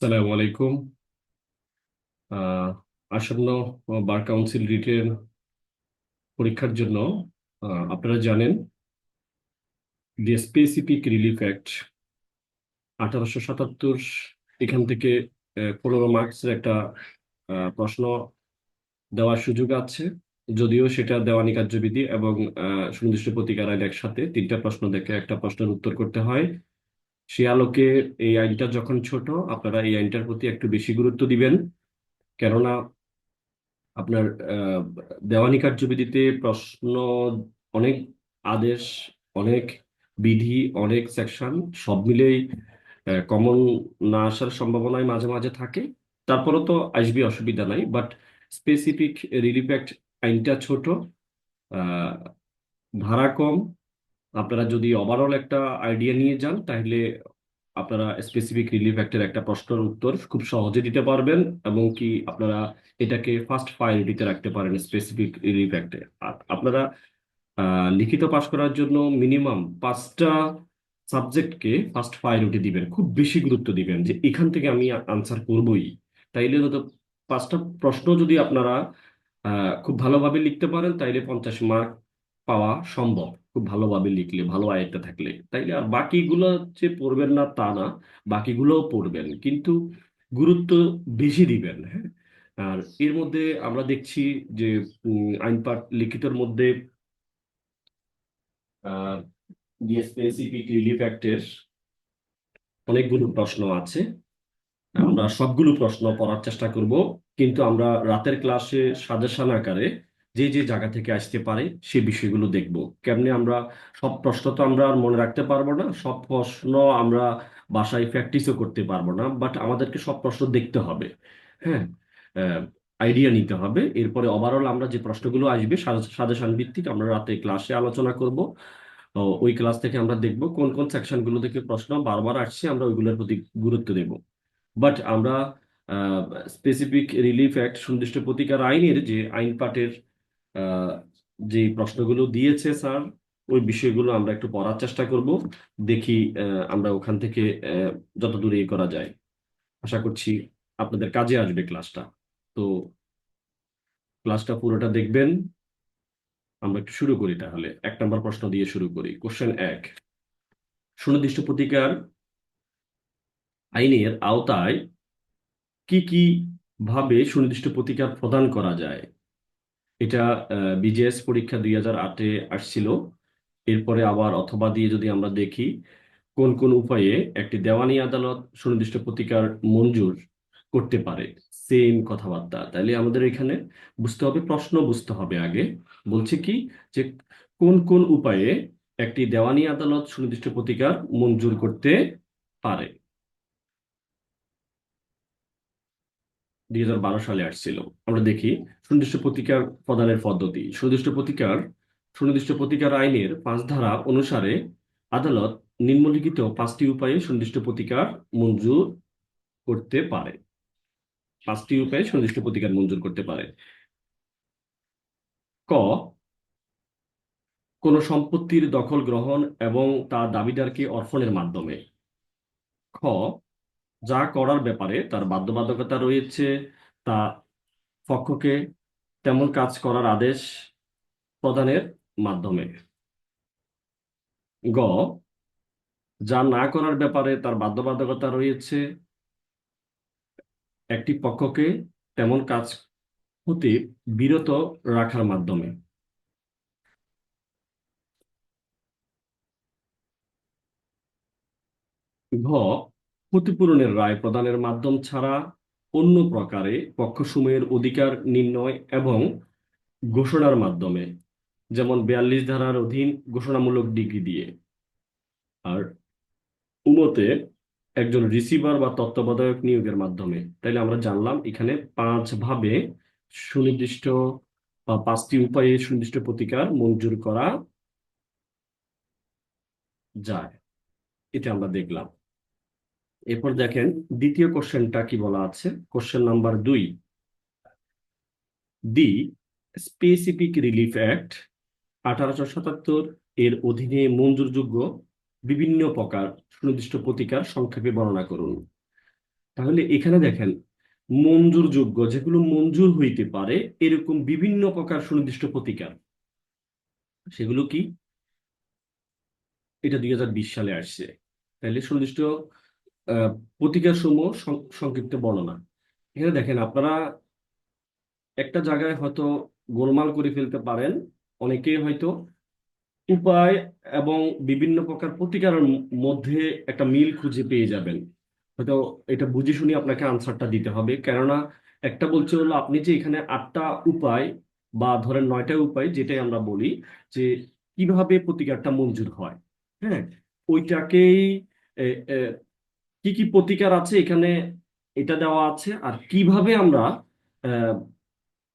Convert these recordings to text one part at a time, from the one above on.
আসসালামু আলাইকুম। আহ, আসন্ন বার কাউন্সিল রিটের পরীক্ষার জন্য আপনারা জানেন যে স্পেসিফিক রিলিফ অ্যাক্ট 1877 এখান থেকে 15 মার্কসের একটা প্রশ্ন দেওয়ার সুযোগ আছে। যদিও সেটা দেওয়ানি কার্যবিধি এবং সুনির্দিষ্ট প্রতিকার আইন একসাথে তিনটা প্রশ্ন দেখে একটা প্রশ্নের উত্তর করতে হয়। সে আলোকে এই আইনটা যখন ছোট, আপনারা এই আইনটার প্রতি একটু বেশি গুরুত্ব দিবেন। কেননা আপনার আহ, দেওয়ানি কার্যবিধিতে প্রশ্ন অনেক, আদেশ অনেক, বিধি অনেক, সেকশন সব মিলেই কমন না আসার সম্ভাবনায় মাঝে মাঝে থাকে। তারপরে তো আসবে, অসুবিধা নাই, বাট স্পেসিফিক রিলিফ অ্যাক্ট আইনটা ছোট, আহ, ধারা কম। আপনারা যদি ওভারঅল একটা আইডিয়া নিয়ে যান তাহলে আপনারা স্পেসিফিক রিলিফ অ্যাক্টের একটা প্রশ্নের উত্তর খুব সহজে দিতে পারবেন, এবং কি আপনারা এটাকে ফার্স্ট প্রায়োরিটিতে রাখতে পারেন স্পেসিফিক রিলিফ অ্যাক্টে। আর আপনারা লিখিত পাশ করার জন্য মিনিমাম 5টা সাবজেক্টকে ফার্স্ট প্রায়োরিটি দিবেন, খুব বেশি গুরুত্ব দিবেন যে এখান থেকে আমি আনসার করবই। তাইলে তো 5টা প্রশ্ন যদি আপনারা খুব ভালোভাবে লিখতে পারেন তাইলে 50 মার্ক পাওয়া সম্ভব, খুব ভালোভাবে লিখলে, ভালো আয়ত্তে থাকলে। তাইলে আর বাকিগুলো যে পড়বেন না তা না, বাকিগুলোও পড়বেন, কিন্তু গুরুত্ব বেশি দিবেন। হ্যাঁ। আর এর মধ্যে আমরা দেখছি যে আইন পাঠ লিখিতর মধ্যে স্পেসিফিক রিলিফ অ্যাক্টের অনেকগুলো প্রশ্ন আছে। আমরা সবগুলো প্রশ্ন পড়ার চেষ্টা করব, কিন্তু আমরা রাতের ক্লাসে সাজেশন আকারে যে যে জায়গা থেকে আসতে পারে সেই বিষয়গুলো দেখব। কেমনে আমরা সব প্রশ্ন তো আমরা আর মনে রাখতে পারবো না, সব প্রশ্ন আমরা বাসায় প্র্যাকটিসও করতে পারবো না, বাট আমাদেরকে সব প্রশ্ন দেখতে হবে। হ্যাঁ। আইডিয়া নিতে হবে, এরপরে ওভারঅল আমরা যে প্রশ্নগুলো আসবে সাজেশন ভিত্তিক আমরা রাতে ক্লাসে আলোচনা করব। ওই ক্লাস থেকে আমরা দেখব কোন কোন সেকশন গুলো থেকে প্রশ্ন বারবার আসছে, আমরা ওইগুলোর প্রতি গুরুত্ব দেব। বাট আমরা স্পেসিফিক রিলিফ অ্যাক্ট সুনির্দিষ্ট প্রতিকার আইনের যে আইন পাঠের আহ, যে প্রশ্নগুলো দিয়েছে স্যার, ওই বিষয়গুলো আমরা একটু পড়ার চেষ্টা করব। দেখি আমরা ওখান থেকে যত দূরে করা যায়। আশা করছি আপনাদের কাজে আসবে ক্লাসটা। তো ক্লাসটা পুরোটা দেখবেন। আমরা একটু শুরু করি, তাহলে 1 নম্বর প্রশ্ন দিয়ে শুরু করি। কোশ্চেন 1, সুনির্দিষ্ট প্রতিকার আইনের আওতায় কি কি ভাবে সুনির্দিষ্ট প্রতিকার প্রদান করা যায়? এটা বিজেএস পরীক্ষা 2008-এ আসছিল। এরপরে আবার অথবা দিয়ে যদি আমরা দেখি কোন কোন উপায়ে একটি দেওয়ানি আদালত সুনির্দিষ্ট প্রতিকার মঞ্জুর করতে পারে, সেম কথাবার্তা। তাইলে আমাদের এখানে বুঝতে হবে, প্রশ্ন বুঝতে হবে আগে। বলছে কি যে কোন কোন উপায়ে একটি দেওয়ানি আদালত সুনির্দিষ্ট প্রতিকার মঞ্জুর করতে পারে। 2012 সালে আসছিল। আমরা দেখি সুনির্দিষ্ট প্রতিকার প্রদানের পদ্ধতি। সুনির্দিষ্ট প্রতিকার আইনের 5 ধারা অনুসারে আদালত নিম্নলিখিত 5টি উপায়ে সুনির্দিষ্ট প্রতিকার মঞ্জুর করতে পারে। 5টি উপায়ে সুনির্দিষ্ট প্রতিকার মঞ্জুর করতে পারে। ক, কোন সম্পত্তির দখল গ্রহণ এবং তা দাবিদারকে অর্পণের মাধ্যমে। খ, যা করার ব্যাপারে তার বাধ্যবাধকতা রয়েছে তা পক্ষকে তেমন কাজ করার আদেশ প্রদানের মাধ্যমে। গ, যা না করার ব্যাপারে তার বাধ্যবাধকতা রয়েছে একটি পক্ষকে তেমন কাজ হতে বিরত রাখার মাধ্যমে। ঘ, ক্ষতিপূরণের রায় প্রদানের মাধ্যম ছাড়া অন্য প্রকারে পক্ষসমূহের অধিকার নির্ণয় এবং ঘোষণার মাধ্যমে, যেমন 42 ধারার অধীন ঘোষণামূলক ডিগ্রি দিয়ে। আর উমতে একজন রিসিভার বা তত্ত্বাবধায়ক নিয়োগের মাধ্যমে। তাইলে আমরা জানলাম এখানে 5 ভাবে সুনির্দিষ্ট বা 5টি উপায়ে সুনির্দিষ্ট প্রতিকার মঞ্জুর করা যায়, এটা আমরা দেখলাম। এরপর দেখেন দ্বিতীয় কোশ্চেনটা কি বলা আছে। কোশ্চেন নাম্বার 2, দি স্পেসিফিক রিলিফ অ্যাক্ট 1877 এর অধীনে মঞ্জুরযোগ্য বিভিন্ন প্রকার সুনির্দিষ্ট প্রতিকার সংক্ষেপে বর্ণনা করুন। তাহলে এখানে দেখেন মঞ্জুর যোগ্য যেগুলো মঞ্জুর হইতে পারে এরকম বিভিন্ন প্রকার সুনির্দিষ্ট প্রতিকার, সেগুলো কি? এটা 2020 সালে আসছে। তাহলে সুনির্দিষ্ট আহ, প্রতিকার সমূহ সংক্ষিপ্ত বর্ণনা। এখানে দেখেন আপনারা একটা জায়গায় হয়তো গোলমাল করে ফেলতে পারেন, অনেকেই হয়তো উপায় এবং বিভিন্ন প্রকার প্রতিকারের মধ্যে একটা মিল খুঁজে পেয়ে যাবেন। হয়তো এটা বুঝে শুনে আপনাকে আনসারটা দিতে হবে, কেননা একটা বলছে হলো আপনি যে এখানে 8টা উপায় বা ধরেন 9টা উপায় যেটাই আমরা বলি যে কিভাবে প্রতিকারটা মঞ্জুর হয়, হ্যাঁ, ওইটাকেই এ, এ, কি কি প্রতিকার আছে এখানে এটা দেওয়া আছে, আর কিভাবে আমরা আহ,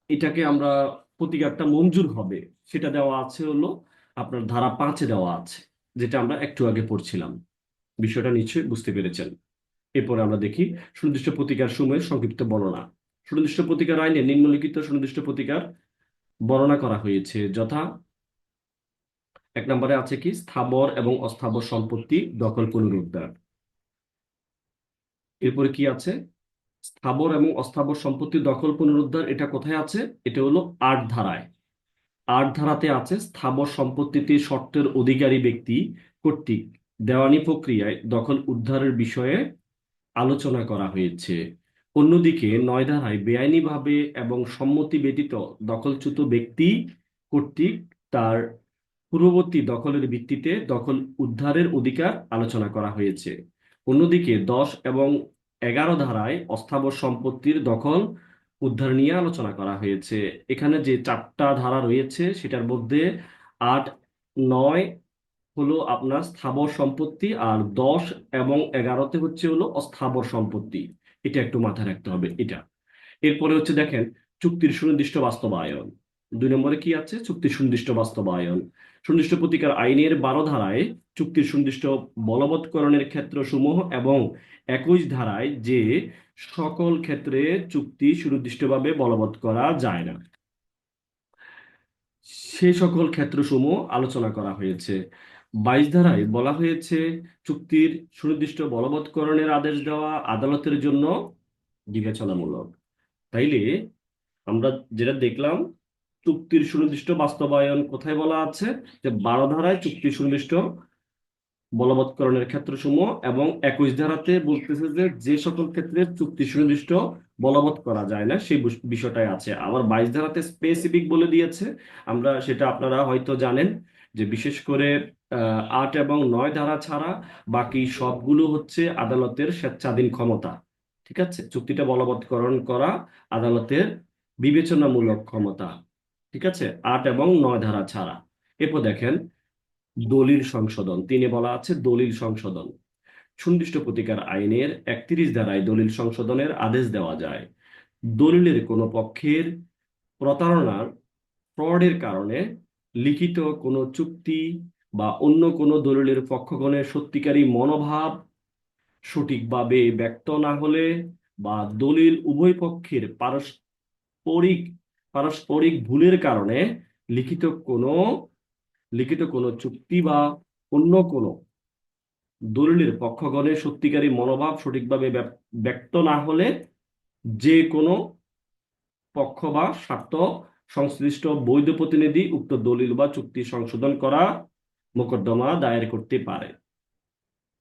এটাকে আমরা প্রতিকারটা মঞ্জুর হবে সেটা দেওয়া আছে হলো আপনার ধারা 5-এ দেওয়া আছে, যেটা আমরা একটু আগে পড়ছিলাম। বিষয়টা নিশ্চয়ই বুঝতে পেরেছেন। এরপরে আমরা দেখি সুনির্দিষ্ট প্রতিকার সমূহের সংক্ষিপ্ত বর্ণনা। সুনির্দিষ্ট প্রতিকার আইনে নিম্নলিখিত সুনির্দিষ্ট প্রতিকার বর্ণনা করা হয়েছে, যথা 1 নম্বরে আছে কি স্থাবর এবং অস্থাবর সম্পত্তি দখল পুনরুদ্ধার। এরপরে কি আছে? স্থাবর এবং অস্থাবর সম্পত্তি দখল পুনরুদ্ধার, এটা কোথায় আছে? এটা হলো 8 ধারায়। 8 ধারাতে আছে স্থাবর সম্পত্তিতে শর্তের অধিকারী ব্যক্তি কর্তৃক দেওয়ানি প্রক্রিয়ায় দখল উদ্ধারের বিষয়ে আলোচনা করা হয়েছে। অন্যদিকে 9 ধারায় বেআইনিভাবে এবং সম্মতি ব্যতীত দখলচ্যুত ব্যক্তি কর্তৃক তার পূর্ববর্তী দখলের ভিত্তিতে দখল উদ্ধারের অধিকার আলোচনা করা হয়েছে। অন্যদিকে 10 এবং 11 ধারায় অস্থাবর সম্পত্তির দখল উদ্ধার নিয়ে আলোচনা করা হয়েছে। এখানে যে 4টা ধারা রয়েছে সেটার মধ্যে 8, 9 হলো আপনার স্থাবর সম্পত্তি, আর 10 এবং 11তে হচ্ছে হলো অস্থাবর সম্পত্তি। এটা একটু মাথায় রাখতে হবে এটা। এরপরে হচ্ছে দেখেন চুক্তির সুনির্দিষ্ট বাস্তবায়ন। 2 নম্বরে কি আছে? চুক্তির সুনির্দিষ্ট বাস্তবায়ন। সুনির্দিষ্ট প্রতিকার আইনের 12 ধারায় চুক্তির সুনির্দিষ্ট বলবৎকরণের ক্ষেত্রসমূহ এবং 21 ধারায় যে সকল ক্ষেত্রে চুক্তি সুনির্দিষ্টভাবে বলবৎ করা যায় না সেই সকল ক্ষেত্রসমূহ আলোচনা করা হয়েছে। 22 ধারায় বলা হয়েছে চুক্তির সুনির্দিষ্ট বলবৎকরণের আদেশ দেওয়া আদালতের জন্য বিবেচনামূলক। তাইলে আমরা যেটা দেখলাম চুক্তির সুনির্দিষ্ট বাস্তবায়ন কোথায় বলা আছে, যে 12 ধারায় চুক্তির সুনির্দিষ্ট বলবৎকরণের ক্ষেত্রসমূহ, এবং 21 ধারাতে বলতেছে যে যে সকল ক্ষেত্রে চুক্তি সুনির্দিষ্ট বলবৎ করা যায় না সেই বিষয়টাই আছে। আবার 22 ধারাতে স্পেসিফিক বলে দিয়েছে, আমরা সেটা আপনারা হয়তো জানেন যে বিশেষ করে 8 এবং 9 ধারা ছাড়া বাকি সবগুলো হচ্ছে আদালতের স্বেচ্ছাধীন ক্ষমতা। ঠিক আছে, চুক্তিটা বলবৎকরণ করা আদালতের বিবেচনামূলক ক্ষমতা। ঠিক আছে, 8 এবং 9 ধারা ছাড়া। এরপর দেখেন দলিল সংশোধন। 3-এ বলা আছে দলিল সংশোধন। সুনির্দিষ্ট প্রতিকার আইনের 31 ধারায় দলিল সংশোধনের আদেশ দেওয়া যায়। দলিলের কোনো পক্ষের প্রতারণার ফ্রডের কারণে লিখিত কোনো চুক্তি বা অন্য কোনো দলিলের পক্ষগণের সত্যিকারী মনোভাব সঠিকভাবে ব্যক্ত না হলে, বা দলিল উভয় পক্ষের পারস্পরিক পারস্পরিক ভুলের কারণে লিখিত কোনো লিখিত কোনো চুক্তি বা অন্য কোনো দলিলের পক্ষগণের সত্যিকারী মনোভাব সঠিকভাবে ব্যক্ত না হলে যে কোনো পক্ষ বা স্বার্থ সংশ্লিষ্ট বৈধ প্রতিনিধি উক্ত দলিল বা চুক্তি সংশোধন করা মোকদ্দমা দায়ের করতে পারে।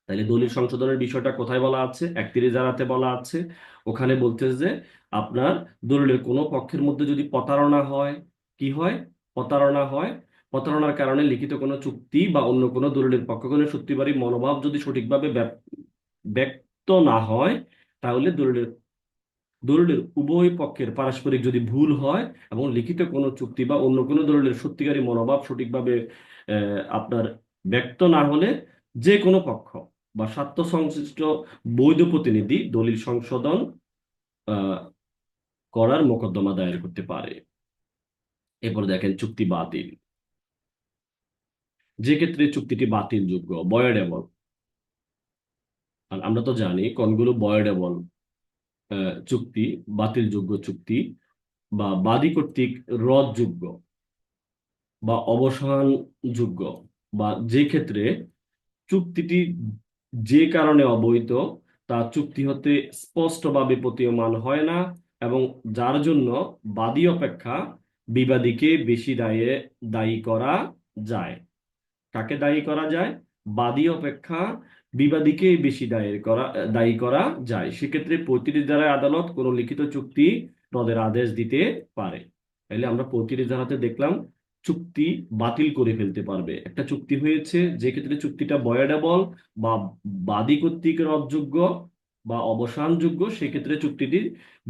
তাহলে দলিল সংশোধনের বিষয়টা কোথায় বলা আছে? 31 ধারাতে বলা আছে। ওখানে বলতেছে যে আপনার দলিলের কোনো পক্ষের মধ্যে যদি প্রতারণা হয়, কি হয়? প্রতারণা হয়। প্রতারণার কারণে লিখিত কোনো চুক্তি বা অন্য কোনো দলিলের পক্ষগণের সত্যিকারী মনোভাব যদি সঠিকভাবে ব্যক্ত না হয়, তাহলে দলিলের দলিলের উভয় পক্ষের পারস্পরিক যদি ভুল হয় এবং লিখিত কোনো চুক্তি বা অন্য কোনো দলিলের সত্যিকারী মনোভাব সঠিকভাবে আপনার ব্যক্ত না হলে যে কোনো পক্ষ বা স্বার্থ সংশ্লিষ্ট বৈধ প্রতিনিধি দলিল সংশোধন আহ, করার মোকদ্দমা দায়ের করতে পারে। এরপর দেখেন চুক্তি বাতিল। যে ক্ষেত্রে চুক্তিটি বাতিলযোগ্য, বয়েডেবল। আর আমরা তো জানি কোনগুলো বয়েডেবল চুক্তি, বাতিলযোগ্য চুক্তি বা বাদী কর্তৃক রদযোগ্য বা অবসানযোগ্য, বা যে ক্ষেত্রে চুক্তিটি যে কারণে অবৈধ তা চুক্তি হতে স্পষ্টভাবে প্রতীয়মান হয় না এবং যার জন্য বাদী অপেক্ষা বিবাদীকে বেশি দায়ী করা যায়। কাকে দায়ী করা যায়? বাদী অপেক্ষা বিবাদীকে বেশি দায়ী করা যায়। সেক্ষেত্রে 35 ধারায় আদালত কোনো লিখিত চুক্তি রদের আদেশ দিতে পারে। তাহলে আমরা 35 ধারাতে দেখলাম চুক্তি বাতিল করে ফেলতে পারবে। একটা চুক্তি হয়েছে, যে ক্ষেত্রে চুক্তিটা ভয়েডেবল বা বাদী কর্তৃক রদযোগ্য বা অবসানযোগ্য, সেক্ষেত্রে চুক্তিটি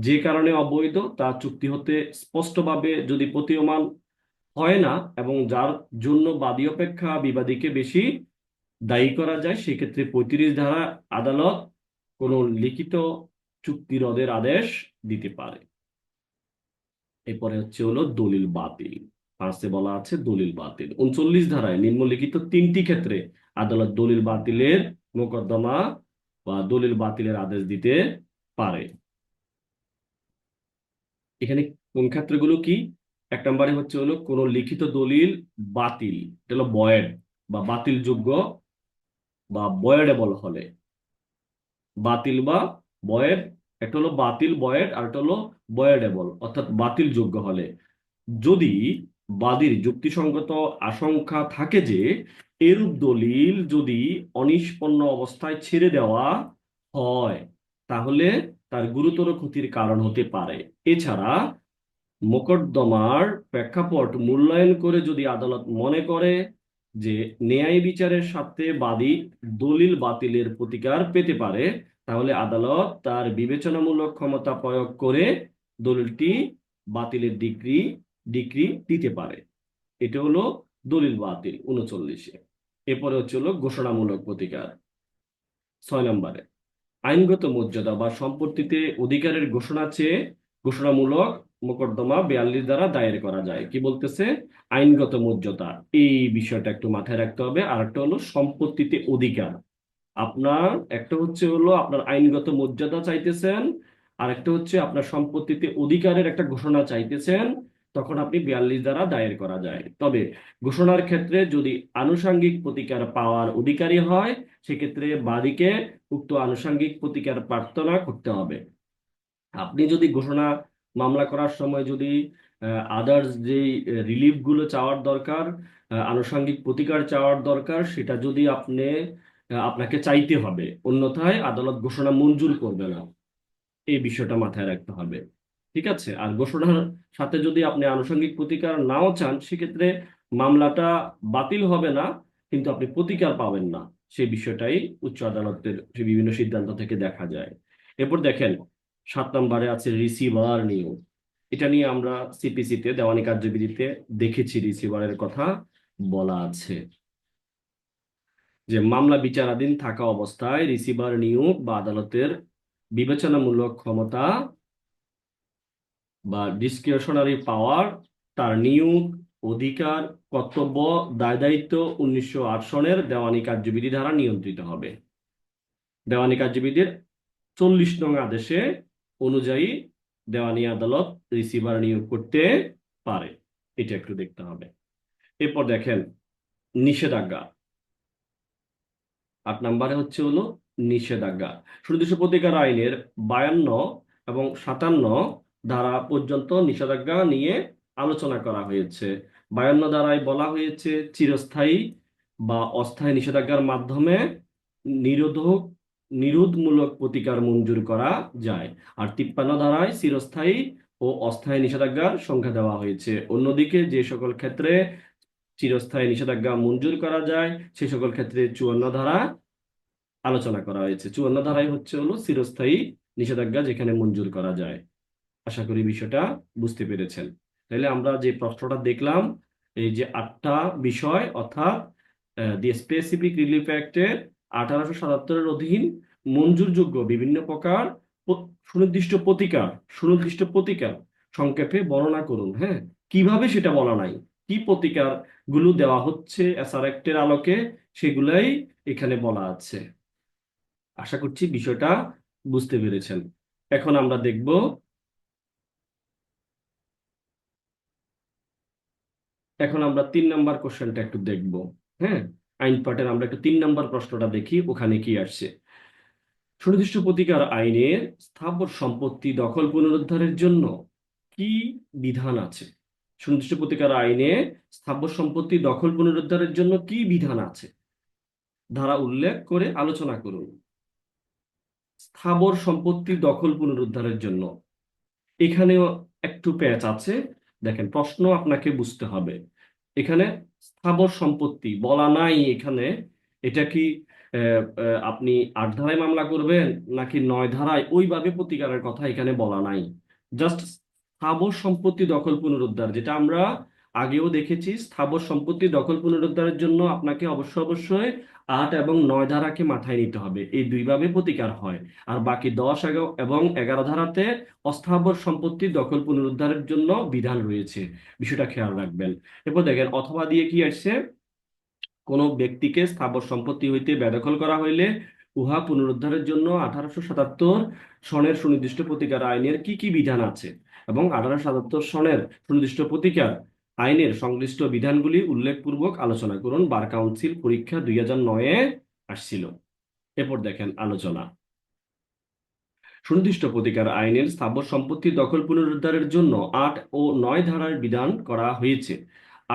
যে কারণে অবৈধ তা চুক্তি হতে স্পষ্টভাবে যদি প্রতীয়মান হয় না এবং যার জন্য বাদী অপেক্ষা বিবাদীকে বেশি দায়ী করা যায়, সেক্ষেত্রে 35 ধারা আদালত কোনো লিখিত চুক্তি রদের আদেশ দিতে পারে। এরপরে হলো দলিল বাতিল। ফার্স্টে বলা আছে দলিল বাতিল। 39 ধারায় নিম্নলিখিত 3টি ক্ষেত্রে আদালত দলিল বাতিলের মোকদ্দমা বা দলিল বাতিলের আদেশ দিতে পারে। এখানে কোন ক্ষেত্রগুলো কি? 1 নম্বরে হলো কোন লিখিত দলিল বাতিল, এটা হলো বয়েড বা বাতিলযোগ্য বা বয়েডেবল হলে। বাতিল বা বয়েড, একটা হলো বাতিল বয়েড আর একটা হলো বয়েডেবল অর্থাৎ বাতিলযোগ্য হলে যদি বাদীর যুক্তিসঙ্গত আশঙ্কা থাকে যে এরূপ দলিল যদি অনিষ্পন্ন অবস্থায় ছেড়ে দেওয়া হয় তাহলে তার গুরুতর ক্ষতির কারণ হতে পারে। এছাড়া মোকদ্দমার প্রেক্ষাপট মূল্যায়ন করে যদি আদালত মনে করে যে ন্যায় বিচারের স্বার্থে বাদী দলিল বাতিলের প্রতিকার পেতে পারে, তাহলে আদালত তার বিবেচনামূলক ক্ষমতা প্রয়োগ করে দলিলটি বাতিলের ডিক্রি দিতে পারে। এটা হলো দলিল বাতিল 39-এ। এরপরে হলো ঘোষণামূলক প্রতিকার 6 নম্বরে। আইনগত মর্যাদা বা সম্পত্তিতে অধিকারের ঘোষণা চেয়ে ঘোষণামূলক মোকদ্দমা 42 দ্বারা দায়ের করা যায়। কি বলতেছে? আইনগত মর্যাদা, এই বিষয়টা একটু মাথায় রাখতে হবে। আর একটা হলো সম্পত্তিতে অধিকার। আপনার একটা হলো আপনার আইনগত মর্যাদা চাইতেছেন, আর একটা আপনার সম্পত্তিতে অধিকারের একটা ঘোষণা চাইতেছেন, তখন আপনি 42 দ্বারা দায়ের করা যায়। তবে ঘোষণার ক্ষেত্রে যদি আনুষঙ্গিক প্রতিকার পাওয়ার অধিকারী হয়, সেক্ষেত্রে বাদীকে উক্ত আনুষঙ্গিক প্রতিকার প্রার্থনা করতে হবে। আপনি যদি ঘোষণা মামলা করার সময় যদি আদার্স যে রিলিফ গুলো চাওয়ার দরকার, আনুষঙ্গিক প্রতিকার চাওয়ার দরকার, সেটা যদি আপনাকে চাইতে হবে, অন্যথায় আদালত ঘোষণা মঞ্জুর করবে না। এই বিষয়টা মাথায় রাখতে হবে। ঠিক আছে? আর ঘোষণার সাথে যদি আপনি আনুষঙ্গিক প্রতিকার নাও চান, সেক্ষেত্রে মামলাটা বাতিল হবে না, কিন্তু আপনি প্রতিকার পাবেন না। সেই বিষয়টাই উচ্চ আদালতের বিভিন্ন সিদ্ধান্ত থেকে দেখা যায়। এরপর দেখেন 7 নম্বরে আছে রিসিভার নিয়োগ। এটা নিয়ে আমরা সিপিসিতে দেওয়ানি কার্যবিধিতে দেখেছি, রিসিভারের কথা বলা আছে যে মামলা বিচারাধীন থাকা অবস্থায় রিসিভার নিয়োগ বা আদালতের বিবেচনামূলক ক্ষমতা বা ডিসক্রিশনারি পাওয়ার, তার নিয়োগ, অধিকার, কর্তব্য, দায় দায়িত্ব 1908 সনের দেওয়ানি কার্যবিধি দ্বারা নিয়ন্ত্রিত হবে। দেওয়ানি কার্যবিধির 40 নং আদেশে অনুযায়ী দেওয়ানি আদালত রিসিভার নিয়োগ করতে পারে। এটা একটু দেখতে হবে। এরপর দেখেন নিষেধাজ্ঞা। 8 নম্বরে হলো নিষেধাজ্ঞা। সুনির্দিষ্ট প্রতিকার আইনের 52 এবং 57 ধারা পর্যন্ত নিষেধাজ্ঞা নিয়ে আলোচনা করা হয়েছে। 52 ধারায় বলা হয়েছে চিরস্থায়ী বা অস্থায়ী নিষেধাজ্ঞার মাধ্যমে নিরোধক নিরোধমূলক প্রতিকার মঞ্জুর করা যায়। আর 53 ধারায় চিরস্থায়ী ও অস্থায়ী নিষেধাজ্ঞার সংখ্যা দেওয়া হয়েছে। অন্যদিকে যে সকল ক্ষেত্রে চিরস্থায়ী নিষেধাজ্ঞা মঞ্জুর করা যায়, সে সকল ক্ষেত্রে 54 ধারা আলোচনা করা হয়েছে। 54 ধারায় হলো চিরস্থায়ী নিষেধাজ্ঞা যেখানে মঞ্জুর করা যায়। আশা করি বিষয়টা বুঝতে পেরেছেন। তাহলে আমরা যে প্রশ্নটা দেখলাম, এই যে 8টা বিষয়, অর্থাৎ দি স্পেসিফিক রিলিফ অ্যাক্টের 1877-এর অধীন মঞ্জুরযোগ্য বিভিন্ন প্রকার সুনির্দিষ্ট প্রতিকার সংক্ষেপে বর্ণনা করুন। হ্যাঁ, কিভাবে সেটা বলা নাই, কি প্রতিকার গুলো দেওয়া হচ্ছে এসআর অ্যাক্টের আলোকে, সেগুলাই এখানে বলা আছে। আশা করছি বিষয়টা বুঝতে পেরেছেন। এখন আমরা দেখব এখন আমরা 3 নাম্বার কোশ্চেনটা একটু দেখব। হ্যাঁ, আইন পাঠের আমরা একটু 3 নাম্বার প্রশ্নটা দেখি ওখানে কি আসছে। সুনির্দিষ্ট প্রতিকার আইনের স্থাবর সম্পত্তি দখল পুনরুদ্ধারের জন্য কি বিধান আছে? সুনির্দিষ্ট প্রতিকার আইনে স্থাবর সম্পত্তি দখল পুনরুদ্ধারের জন্য কি বিধান আছে, ধারা উল্লেখ করে আলোচনা করুন। স্থাবর সম্পত্তি দখল পুনরুদ্ধারের জন্য এখানেও একটু প্যাচ আছে। দেখেন, প্রশ্ন আপনাকে বুঝতে হবে। এখানে স্থাবর সম্পত্তি বলা নাই। এখানে এটা কি আপনি ৮ ধারায় মামলা করবেন নাকি ৯ ধারায়, ওইভাবে প্রতিকারের কথা এখানে বলা নাই। জাস্ট স্থাবর সম্পত্তি দখল পুনরুদ্ধার, যেটা আমরা আগেও দেখেছি। স্থাবর সম্পত্তি দখল পুনরুদ্ধারের জন্য আপনাকে অবশ্যই ৮ এবং ৯ ধারাকে মাথায় নিতে হবে। এই দুইভাবে প্রতিকার হয়। আর বাকি ১০ এবং ১১ ধারাতে অস্থাবর সম্পত্তি দখল পুনরুদ্ধারের জন্য বিধান রয়েছে। বিষয়টা খেয়াল রাখবেন। এরপর দেখেন, অথবা দিয়ে কি আসছে, কোন ব্যক্তিকে স্থাবর সম্পত্তি হইতে বেদখল করা হইলে উহা পুনরুদ্ধারের জন্য 1877 সনের সুনির্দিষ্ট প্রতিকার আইনের কি কি বিধান আছে এবং 1877 সনের সুনির্দিষ্ট প্রতিকার আইনের সংশ্লিষ্ট বিধানগুলি উল্লেখপূর্বক আলোচনা করুন। বার কাউন্সিল পরীক্ষা 2009-এ আসছিল। এরপর দেখেন আলোচনা। সুনির্দিষ্ট প্রতিকার আইনের স্থাবর সম্পত্তি দখল পুনরুদ্ধারের জন্য ৮ ও ৯ ধারার বিধান করা হয়েছে।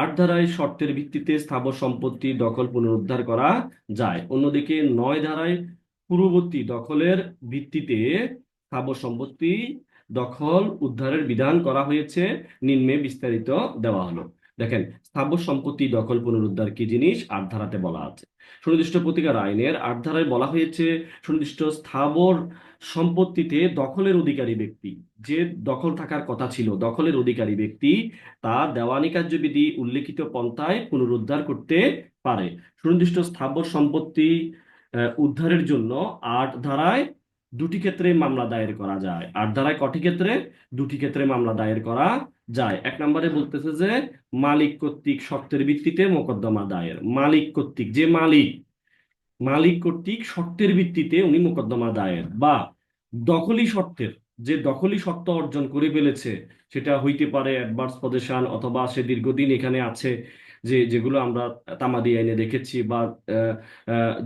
৮ ধারায় শর্তের ভিত্তিতে স্থাবর সম্পত্তি দখল পুনরুদ্ধার করা যায়। অন্যদিকে ৯ ধারায় পূর্ববর্তী দখলের ভিত্তিতে স্থাবর সম্পত্তি দখল উদ্ধারের বিধান করা হয়েছে। নিম্নে বিস্তারিত দেওয়া হলো। দেখেন, স্থাবর সম্পত্তি দখল পুনরুদ্ধার কি জিনিস ৮ ধারাতে বলা আছে। সুনির্দিষ্ট প্রতিকার আইনের ৮ ধারায় বলা হয়েছে, সুনির্দিষ্ট স্থাবর সম্পত্তিতে দখলের অধিকারী ব্যক্তি, যে দখল থাকার কথা ছিল, দখলের অধিকারী ব্যক্তি তা দেওয়ানি কার্যবিধি উল্লেখিত পন্থায় পুনরুদ্ধার করতে পারে। সুনির্দিষ্ট স্থাবর সম্পত্তি উদ্ধারের জন্য ৮ ধারায় দুটি ক্ষেত্রে মামলা দায়ের করা যায়। ৮ ধারায় কটি ক্ষেত্রে? দুটি ক্ষেত্রে মামলা দায়ের করা যায়। ১ নম্বরে বলতেছে যে মালিক কর্তৃক শর্তের ভিত্তিতে মোকদ্দমা দায়ের। মালিক কর্তৃক, যে মালিক কর্তৃক শর্তের ভিত্তিতে উনি মোকদ্দমা দায়ের, বা দখলি শর্তের, যে দখলি শর্ত অর্জন করে ফেলেছে, সেটা হইতে পারে অ্যাডভান্স পজেশন, অথবা সে দীর্ঘদিন এখানে আছে, যেগুলো আমরা তামাদি আইনে দেখেছি, বা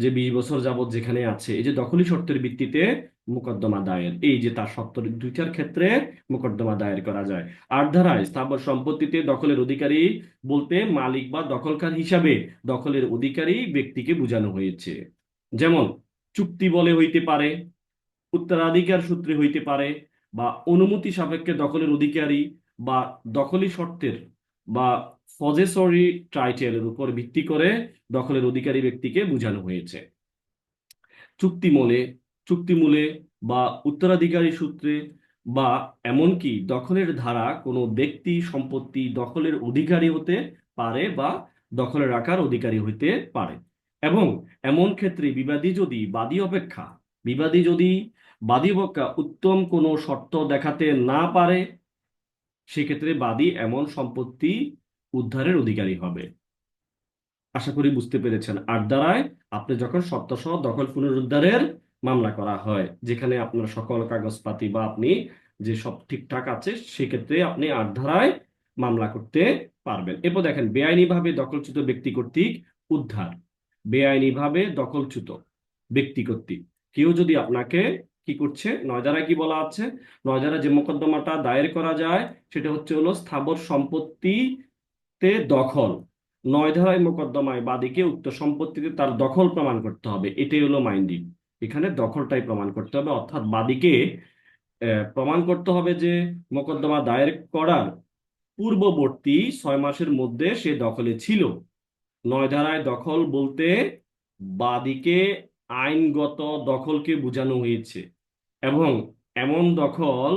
যে ২০ বছর যাবত যেখানে আছে, এই যে দখলি শর্তের ভিত্তিতে মোকদ্দমা দায়ের, এই যে তার শর্ত দুইটার ক্ষেত্রে মোকদ্দমা দায়ের করা যায়। ৮ ধারায় স্থাবর সম্পত্তিতে দখলের অধিকারী বলতে মালিক বা দখলকার হিসাবে দখলের অধিকারী ব্যক্তিকে বোঝানো হয়েছে। যেমন চুক্তি বলে হইতে পারে, উত্তরাধিকার সূত্রে হইতে পারে, বা অনুমতি সাপেক্ষে দখলের অধিকারী, বা দখলি শর্তের বা পজেসরি টাইটেলের উপর ভিত্তি করে দখলের অধিকারী ব্যক্তিকে বোঝানো হয়েছে। চুক্তিমূলে বা উত্তরাধিকারী সূত্রে, বা এমনকি দখলের ধারা কোনো ব্যক্তি সম্পত্তি দখলের অধিকারী হতে পারে বা দখলে রাখার অধিকারী হইতে পারে। এবং এমন ক্ষেত্রে বিবাদী যদি বাদী পক্ষ উত্তম কোনো শর্ত দেখাতে না পারে, সেক্ষেত্রে বাদী এমন সম্পত্তি উদ্ধারের অধিকারী হবে। আশা করি বুঝতে পেরেছেন। ৮ ধারায় আপনি যখন শর্তসহ দখল পুনরুদ্ধারের মামলা করা হয়, যেখানে আপনার সকল কাগজপাতি বা আপনি যে সব ঠিকঠাক আছে, সেক্ষেত্রে আপনি ৮ ধারায় মামলা করতে পারবেন। এরপর দেখেন, বেআইনিভাবে দখলচ্যুত ব্যক্তি কর্তৃক উদ্ধার। বেআইনিভাবে দখলচ্যুত ব্যক্তি কর্তৃক কেউ যদি আপনাকে কি করছে, ৯ ধারায় কি বলা আছে? ৯ ধারায় যে মোকদ্দমাটা দায়ের করা যায় সেটা হলো স্থাবর সম্পত্তিতে দখল। ৯ ধারায় মোকদ্দমায় বাদীকে উক্ত সম্পত্তিতে তার দখল প্রমাণ করতে হবে। এটাই হলো মাইন্ডিং। এখানে দখলটাই প্রমাণ করতে হবে, অর্থাৎ বাদীকে প্রমাণ করতে হবে যে মোকদ্দমা দায়ের করার পূর্ববর্তী ৬ মাসের মধ্যে সে দখলে ছিল। ৯ ধারায় দখল বলতে বাদীকে আইনগত দখলকে বোঝানো হয়েছে, এবং এমন দখল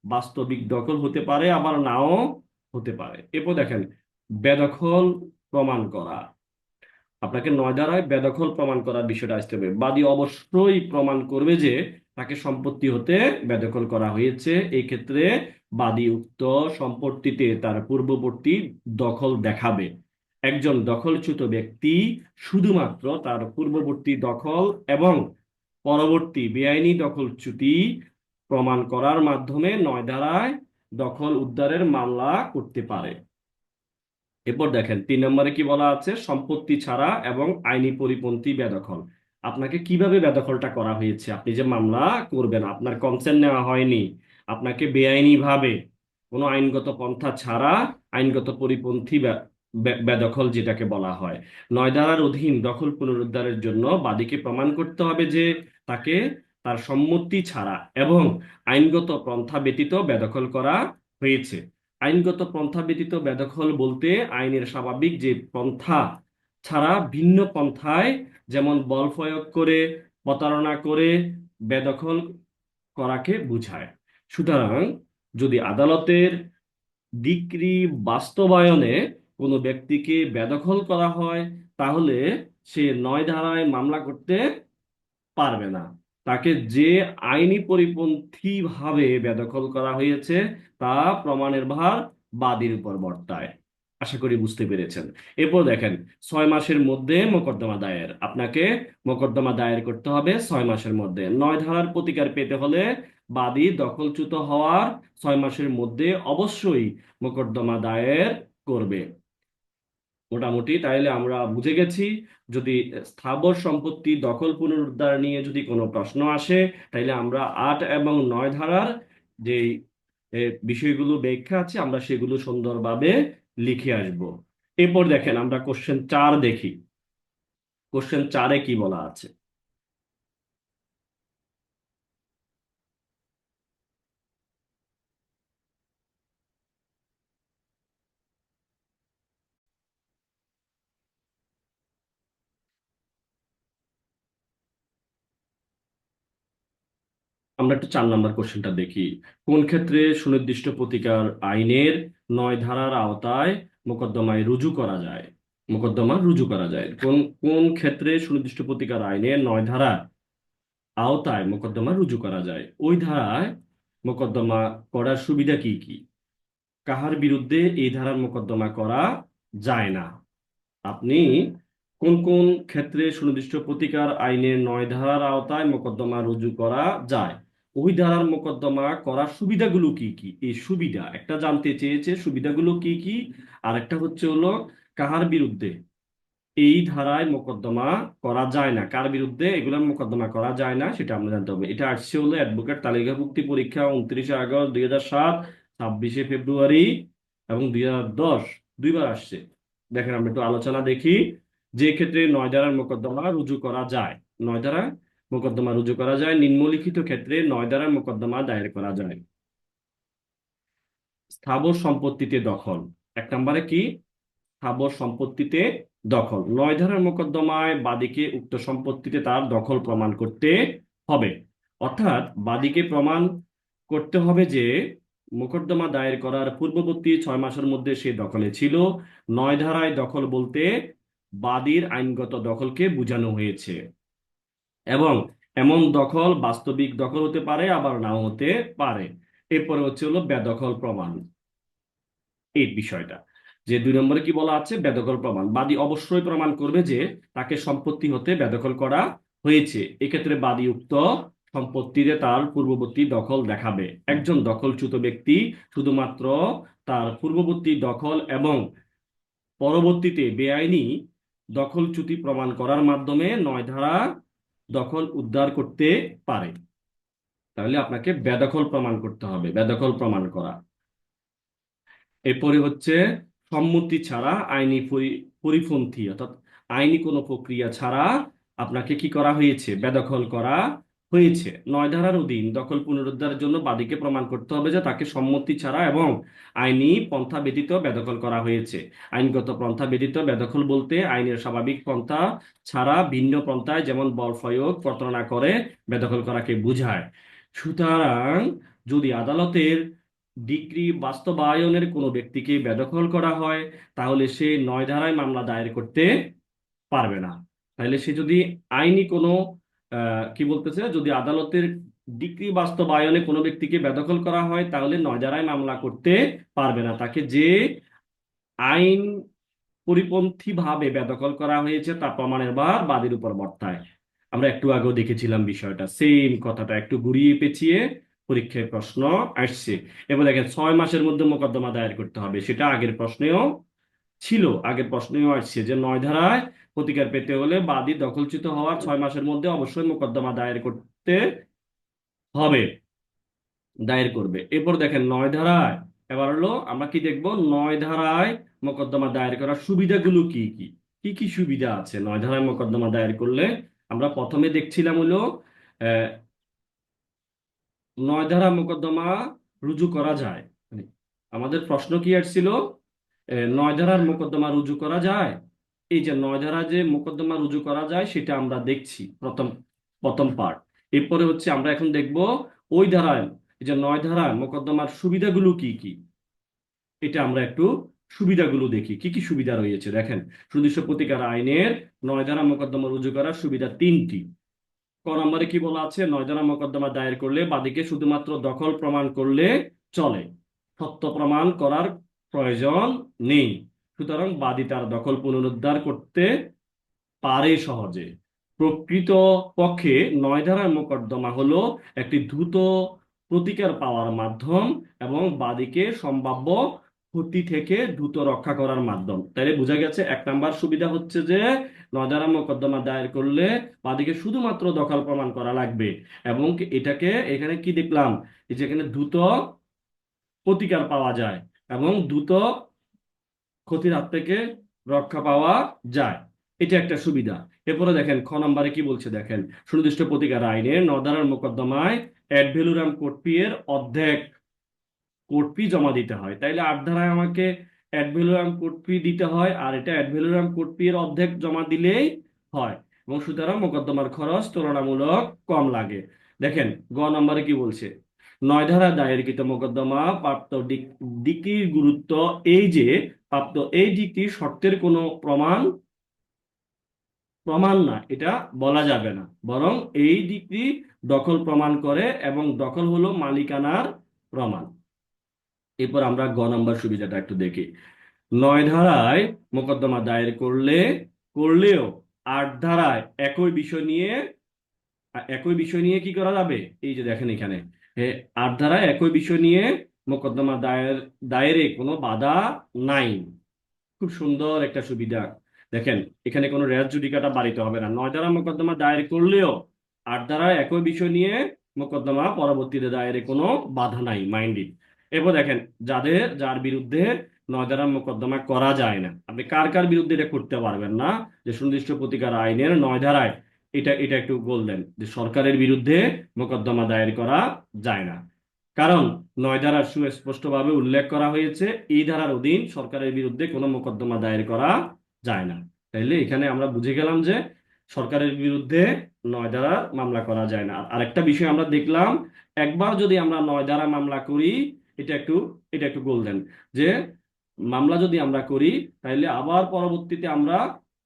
বাস্তবিক দখল হতে পারে, আবার নাও হতে পারে। এরপর দেখেন, বেদখল প্রমাণ করা। আপনাকে ৯ ধারায় বেদখল প্রমাণ করার বিষয়টা আসতে হবে। বাদী অবশ্যই প্রমাণ করবে যে তাকে সম্পত্তি হতে বেদখল করা হয়েছে। এই ক্ষেত্রে বাদী উক্ত সম্পত্তিতে তার পূর্ববর্তী দখল দেখাবে। একজন দখলচ্যুত ব্যক্তি শুধুমাত্র তার পূর্ববর্তী দখল এবং পরবর্তী বেআইনি দখলচ্যুতি প্রমাণ করার মাধ্যমে ৯ ধারায় দখল উদ্ধারের মামলা করতে পারে। এরপর দেখেন ৩ নম্বরে কি বলা আছে, সম্পত্তি ছাড়া এবং আইনি পরিপন্থী বেদখল। আপনাকে কিভাবে বেদখলটা করা হয়েছে? আপনি যে মামলা করবেন, আপনার কনসেন্ট নেওয়া হয়নি, আপনাকে বেআইনি ভাবে কোনো আইনগত পন্থা ছাড়া আইনগত পরিপন্থী বেদখল যেটাকে বলা হয়, 9 ধারার অধীন দখল পুনরুদ্ধারের জন্য বাদীকে প্রমাণ করতে হবে যে তাকে তার সম্মতি ছাড়া এবং আইনগত পন্থা ব্যতীত বেদখল করা হয়েছে। আইনগত পন্থা ব্যতীত বেদখল বলতে আইনের স্বাভাবিক যে পন্থা ছাড়া ভিন্ন পন্থায়, যেমন বল প্রয়োগ করে, প্রতারণা করে বেদখল করাকে বোঝায়। সুতরাং যদি আদালতের ডিক্রি বাস্তবায়নে কোনো ব্যক্তিকে বেদখল করা হয়, তাহলে সে 9 ধারায় মামলা করতে পারবে না। তাকে যে আইনি পরিপন্থী ভাবে বেদখল করা হয়েছে তা প্রমাণের ভার বাদীর উপর বর্তায়। আশা করি বুঝতে পেরেছেন। এরপর দেখেন, 6 মাসের মধ্যে মোকদ্দমা দায়ের। আপনাকে মোকদ্দমা দায়ের করতে হবে 6 মাসের মধ্যে। 9 ধারার প্রতিকার পেতে হলে বাদী দখলচ্যুত হওয়ার 6 মাসের মধ্যে অবশ্যই মোকদ্দমা দায়ের করবে। মোটামুটি তাইলে আমরা বুঝে গেছি, যদি স্থাবর সম্পত্তি দখল পুনরুদ্ধার নিয়ে যদি কোনো প্রশ্ন আসে, তাইলে আমরা 8 এবং 9 ধারার যে বিষয়গুলো ব্যাখ্যা আছে আমরা সেগুলো সুন্দরভাবে লিখে আসব। এরপর দেখেন আমরা কোশ্চেন 4 দেখি। কোশ্চেন 4-এ কি বলা আছে? আমরা একটু 4 নম্বর কোশ্চেনটা দেখি। কোন ক্ষেত্রে সুনির্দিষ্ট প্রতিকার আইনের 9 ধারার আওতায় মোকদ্দমায় রুজু করা যায়? মোকদ্দমা রুজু করা যায় কোন কোন ক্ষেত্রে সুনির্দিষ্ট প্রতিকার আইনের 9 ধারার আওতায় মোকদ্দমা রুজু করা যায়? ওই ধারায় মোকদ্দমা করার সুবিধা কি কি? কাহার বিরুদ্ধে এই ধারার মোকদ্দমা করা যায় না? আপনি কোন কোন ক্ষেত্রে সুনির্দিষ্ট প্রতিকার আইনের 9 ধারার আওতায় মোকদ্দমা রুজু করা যায়? ওই ধারার মোকদ্দমা করার সুবিধাগুলো কি কি? এই সুবিধা একটা জানতে চেয়েছে, সুবিধাগুলো কি কি। আর একটা হচ্ছে হলো কাহার বিরুদ্ধে এই ধারায় মোকদ্দমা করা যায় না, কার বিরুদ্ধে এগুলোর মোকদ্দমা করা যায় না সেটা আমরা জানতে হবে। এটা আসছে হলো অ্যাডভোকেট তালিকাভুক্তি পরীক্ষা 29শে আগস্ট 2007, 26শে ফেব্রুয়ারি এবং 2010, দুইবার আসছে। দেখেন আমরা একটু আলোচনা দেখি। যে ক্ষেত্রে 9 ধারার মোকদ্দমা রুজু করা যায়, 9 ধারায় মোকদ্দমা রুজু করা যায়, নিম্নলিখিত ক্ষেত্রে 9 ধারার মোকদ্দমা দায়ের করা যায়। স্থাবর সম্পত্তিতে দখল। 1 নম্বরে কি? স্থাবর সম্পত্তিতে দখল। 9 ধারার মোকদ্দমায় বাদীকে উক্ত সম্পত্তিতে তার দখল প্রমাণ করতে হবে। অর্থাৎ বাদীকে প্রমাণ করতে হবে যে মোকদ্দমা দায়ের করার পূর্ববর্তী 6 মাসের মধ্যে সে দখলে ছিল। 9 ধারায় দখল বলতে বাদীর আইনগত দখলকে বোঝানো হয়েছে, এবং এমন দখল বাস্তবিক দখল হতে পারে আবার নাও হতে পারে। এরপরে হচ্ছে হলো বেদখল প্রমাণ, এই বিষয়টা। যে 2 নম্বরে কি বলা আছে? বেদখল প্রমাণ। বাদী অবশ্যই প্রমাণ করবে যে তাকে সম্পত্তি হতে বেদখল করা হয়েছে। এক্ষেত্রে বাদী উক্ত সম্পত্তিতে তার পূর্ববর্তী দখল দেখাবে। একজন দখলচ্যুত ব্যক্তি শুধুমাত্র তার পূর্ববর্তী দখল এবং পরবর্তীতে বেআইনি দখলচ্যুতি প্রমাণ করার মাধ্যমে 9 ধারা দখল উদ্ধার করতে পারে। তাহলে আপনাকে বেদখল প্রমাণ করতে হবে, বেদখল প্রমাণ করা। এরপরে হচ্ছে সম্মতি ছাড়া আইনি পরিপন্থী, অর্থাৎ আইনি কোনো প্রক্রিয়া ছাড়া আপনাকে কি করা হয়েছে? বেদখল করা হয়েছে। 9 ধারার অধীন দখল পুনরুদ্ধারের জন্য বাদীকে প্রমাণ করতে হবে যে তাকে সম্মতি ছাড়া এবং আইনি পন্থা ব্যতীত বেদখল করা হয়েছে। আইনগত পন্থা ব্যতীত বেদখল বলতে আইনের স্বাভাবিক পন্থা ছাড়া ভিন্ন পন্থায়, যেমন বল প্রয়োগ, প্রতারণা করে বেদখল করাকে বোঝায়। সুতরাং যদি আদালতের ডিক্রি বাস্তবায়নের কোনো ব্যক্তিকে বেদখল করা হয়, তাহলে সে 9 ধারায় মামলা দায়ের করতে পারবে না। তাহলে সে যদি আইনি কোনো কি বলতেছে, যদি আদালতের ডিক্রি বাস্তবায়নে কোনো ব্যক্তিকে বেদখল করা হয় তাহলে 9 ধারায় মামলা করতে পারবে না। তাকে যে আইন পরিপন্থী ভাবে বেদখল করা হয়েছে তা প্রমাণের ভার বাদীর উপর বর্তায়। আমরা একটু আগেও দেখেছিলাম বিষয়টা, সেম কথাটা একটু ঘুরিয়ে পেঁচিয়ে পরীক্ষায় প্রশ্ন আসছে। এবার দেখেন 6 মাসের মধ্যে মোকদ্দমা দায়ের করতে হবে, সেটা আগের প্রশ্নেও ছিল, আগের প্রশ্নেও আসছে যে 9 ধারায় প্রতিকার পেতে হলে বাদী দখলচ্যুত হওয়ার 6 মাসের মধ্যে অবশ্যই মোকদ্দমা দায়ের করতে হবে, দায়ের করবে। এরপর দেখেন 9 ধারায়, এবার হলো আমরা কি দেখবো, 9 ধারায় মোকদ্দমা দায়ের করার সুবিধাগুলো কি কি, কি কি সুবিধা আছে 9 ধারায় মোকদ্দমা দায়ের করলে। আমরা প্রথমে দেখছিলাম হলো আহ 9 ধারা মোকদ্দমা রুজু করা যায়, মানে আমাদের প্রশ্ন কি আসছিল, 9 ধারার মোকদ্দমা রুজু করা যায়। এই যে 9 ধারা যে মোকদ্দমা রুজু করা যায় সেটা আমরা দেখছি প্রথম প্রথম পার্ট। এরপরে হচ্ছে আমরা এখন দেখব ওই ধারায়, এই যে 9 ধারার মোকদ্দমার সুবিধাগুলো কি কি, এটা আমরা একটু সুবিধাগুলো দেখি, কি কি সুবিধা রয়েছে। দেখেন, সুনির্দিষ্ট প্রতিকার আইনের 9 ধারা মোকদ্দমা রুজু করার সুবিধা তিনটি। ক নম্বরে কি বলা আছে, 9 ধারা মোকদ্দমা দায়ের করলে বাদীকে শুধুমাত্র দখল প্রমাণ করলে চলে, সত্য প্রমাণ করার প্রয়োজন নেই। সুতরাং বাদী তার দখল পুনরুদ্ধার করতে পারে সহজে। প্রকৃত পক্ষে 9 ধারার মোকদ্দমা হলো একটি দ্রুত প্রতিকার পাওয়ার মাধ্যম এবং বাদীকে সম্ভাব্য ক্ষতি থেকে দ্রুত রক্ষা করার মাধ্যম। তাইলে বোঝা গেছে 1 নাম্বার সুবিধা হচ্ছে যে 9 ধারা মোকদ্দমা দায়ের করলে বাদীকে শুধুমাত্র দখল প্রমাণ করা লাগবে, এবং এটাকে এখানে কি দেখলাম, এই যে এখানে দ্রুত প্রতিকার পাওয়া যায় এবং দ্রুত ক্ষতির হাত থেকে রক্ষা পাওয়া যায়, এটা একটা সুবিধা। এরপরে দেখেন খ নম্বরে কি বলছে, দেখেন, সুনির্দিষ্ট প্রতিকার আইনের 9 ধারার মোকদ্দমায় অ্যাড ভ্যালুরাম কোর্ট ফি এর অর্ধেক কোর্ট ফি জমা দিতে হয়। তাইলে 8 ধারায় আমাকে অ্যাড ভ্যালুরাম কোর্ট ফি দিতে হয়, আর এটা অ্যাড ভ্যালুরাম কোর্ট ফি এর অর্ধেক জমা দিলেই হয়, এবং সুতরাং মোকদ্দমার খরচ তুলনামূলক কম লাগে। দেখেন গ নম্বরে কি বলছে, 9 ধারা দায়েরকৃত মোকদ্দমা প্রাপ্ত ডিক্রির গুরুত্ব এই যে প্রাপ্ত এই ডিক্রির শর্তের কোনো প্রমাণ প্রমাণ না, এটা বলা যাবে না, বরং এই ডিক্রি দখল প্রমাণ করে এবং দখল হলো মালিকানার প্রমাণ। এরপর আমরা গ নম্বর সুবিধাটা একটু দেখি। 9 ধারায় মোকদ্দমা দায়ের করলেও 8 ধারায় একই বিষয় নিয়ে কি করা যাবে, এই যে দেখেন এখানে 8 ধারায় একই বিষয় নিয়ে মোকদ্দমা দায়েরে কোনো বাধা নাই। খুব সুন্দর একটা সুবিধা। দেখেন এখানে কোনো রেয়ার জুডিকাটা বাড়িতে হবে না, 9 ধারা মোকদ্দমা দায়ের করলেও 8 ধারায় একই বিষয় নিয়ে মোকদ্দমা পরবর্তীতে দায়েরে কোনো বাধা নাই, মাইন্ডেড। এরপর দেখেন, যার বিরুদ্ধে 9 ধারা মোকদ্দমা করা যায় না, আপনি কার কার বিরুদ্ধে এটা করতে পারবেন না, যে সুনির্দিষ্ট প্রতিকার আইনের 9 ধারায়, এটা এটা একটু বললেন যে সরকারের বিরুদ্ধে মোকদ্দমা দায়ের করা যায় না, কারণ 9 ধারার সুস্পষ্টভাবে উল্লেখ করা হয়েছে এই ধারার অধীন সরকারের বিরুদ্ধে কোনো মোকদ্দমা দায়ের করা যায় না। তাইলে এখানে আমরা বুঝে গেলাম যে সরকারের বিরুদ্ধে 9 ধারা মামলা করা যায় না। আর আরেকটা বিষয় আমরা দেখলাম, একবার যদি আমরা 9 ধারা মামলা করি, এটা একটু এটা একটু বললেন যে মামলা যদি আমরা করি তাইলে আবার পরবর্তীতে আমরা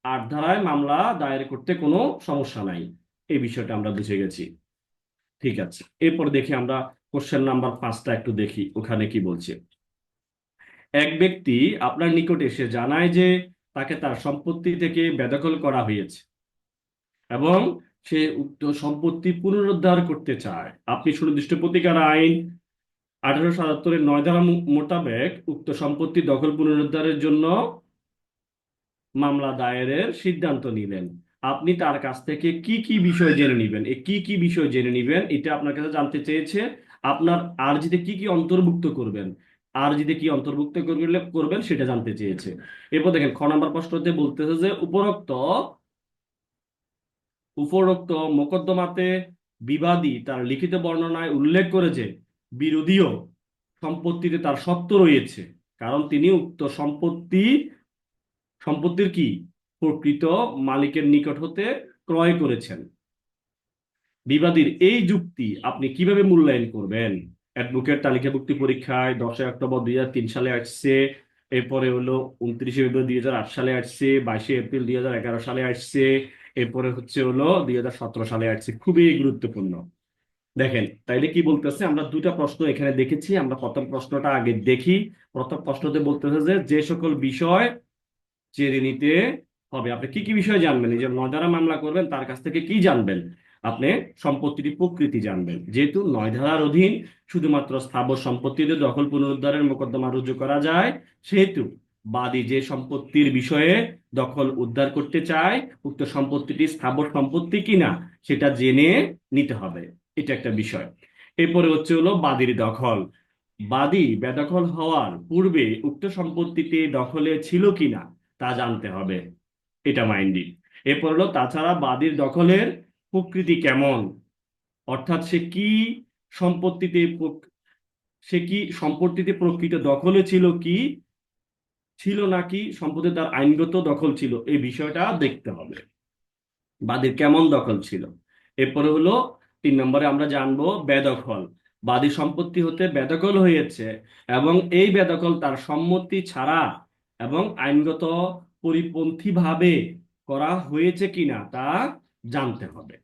8 ধারায় মামলা দায়ের করতে কোনো সমস্যা নাই, এই বিষয়টা আমরা বুঝে গেছি। ঠিক আছে, এরপর দেখি আমরা কোশ্চেন নাম্বার 5টা একটু দেখি, ওখানে কি বলছে। এক ব্যক্তি আপনার নিকট এসে জানায় যে তাকে তার সম্পত্তি থেকে বেদখল করা হয়েছে এবং সে উক্ত সম্পত্তি পুনরুদ্ধার করতে চায়। আপনি সুনির্দিষ্ট প্রতিকার আইন 1877-এর 9 ধারা মোতাবেক উক্ত সম্পত্তি দখল পুনরুদ্ধারের জন্য মামলা দায়েরের সিদ্ধান্ত নিলেন। আপনি তার কাছ থেকে কি কি বিষয় জেনে নিবেন, এই কি কি বিষয় জেনে নিবেন এটা আপনার কাছে জানতে চেয়েছে। আপনার আরজিতে কি কি অন্তর্ভুক্ত করবেন, আরজিতে কি অন্তর্ভুক্ত করবেন সেটা জানতে চেয়েছে। এরপর দেখেন খ নাম্বার প্রশ্নতে বলতেছে যে উপরোক্ত উপরোক্ত মোকদ্দমাতে বিবাদী তার লিখিত বর্ণনায় উল্লেখ করে যে বিরোধীয় সম্পত্তিতে তার সত্ত্ব রয়েছে, কারণ তিনি উক্ত সম্পত্তির কি প্রকৃত মালিকের নিকট হতে ক্রয় করেছেন। বিবাদীর এই যুক্তি আপনি কিভাবে মূল্যায়ন করবেন? অ্যাডভোকেট তালিকাভুক্তি পরীক্ষায় 10 অক্টোবর 2003 সালে আসছে, এরপরে হলো 29 ফেব্রুয়ারি 2008 সালে আসছে, 22 এপ্রিল 2011 সালে আসছে, এরপরে হচ্ছে হলো 2017 সালে আসছে। খুবই গুরুত্বপূর্ণ। দেখেন তাইলে কি বলতেছে, আমরা দুটা প্রশ্ন এখানে দেখেছি, আমরা প্রথম প্রশ্নটা আগে দেখি। প্রথম প্রশ্নতে বলতেছে যে যে সকল বিষয় জেনে নিতে হবে, আপনি কি কি বিষয় জানবেন, এই যে 9 ধারা মামলা করবেন তার কাছ থেকে কি জানবেন, আপনি সম্পত্তির প্রকৃতি জানবেন। যেহেতু 9 ধারার অধীন শুধুমাত্র স্থাবর সম্পত্তিতে দখল পুনরুদ্ধারের মোকদ্দমা রুজু করা যায়, সেহেতু বাদী যে সম্পত্তির বিষয়ে দখল উদ্ধার করতে চায় উক্ত সম্পত্তিটি স্থাবর সম্পত্তি কিনা সেটা জেনে নিতে হবে। এটা একটা বিষয়। এরপরে হচ্ছে হলো বাদীর দখল। বাদী বেদখল হওয়ার পূর্বে উক্ত সম্পত্তিটি দখলে ছিল কিনা তা জানতে হবে। এটা মাইন্ডি। এরপর হলো তাছাড়া বাদীর দখলের প্রকৃতি কেমন, অর্থাৎ সম্পত্তিতে সে কি সম্পত্তিতে প্রকৃত দখলে ছিল কি ছিল নাকি সম্পত্তি তার আইনগত দখল ছিল, এই বিষয়টা দেখতে হবে বাদীর কেমন দখল ছিল। এরপরে হলো 3 নম্বরে আমরা জানবো বেদখল। বাদী সম্পত্তি হতে বেদখল হয়েছে এবং এই বেদখল তার সম্মতি ছাড়া এবং আইনগত পরিপন্থী ভাবে করা হয়েছে কিনা তা জানতে হবে।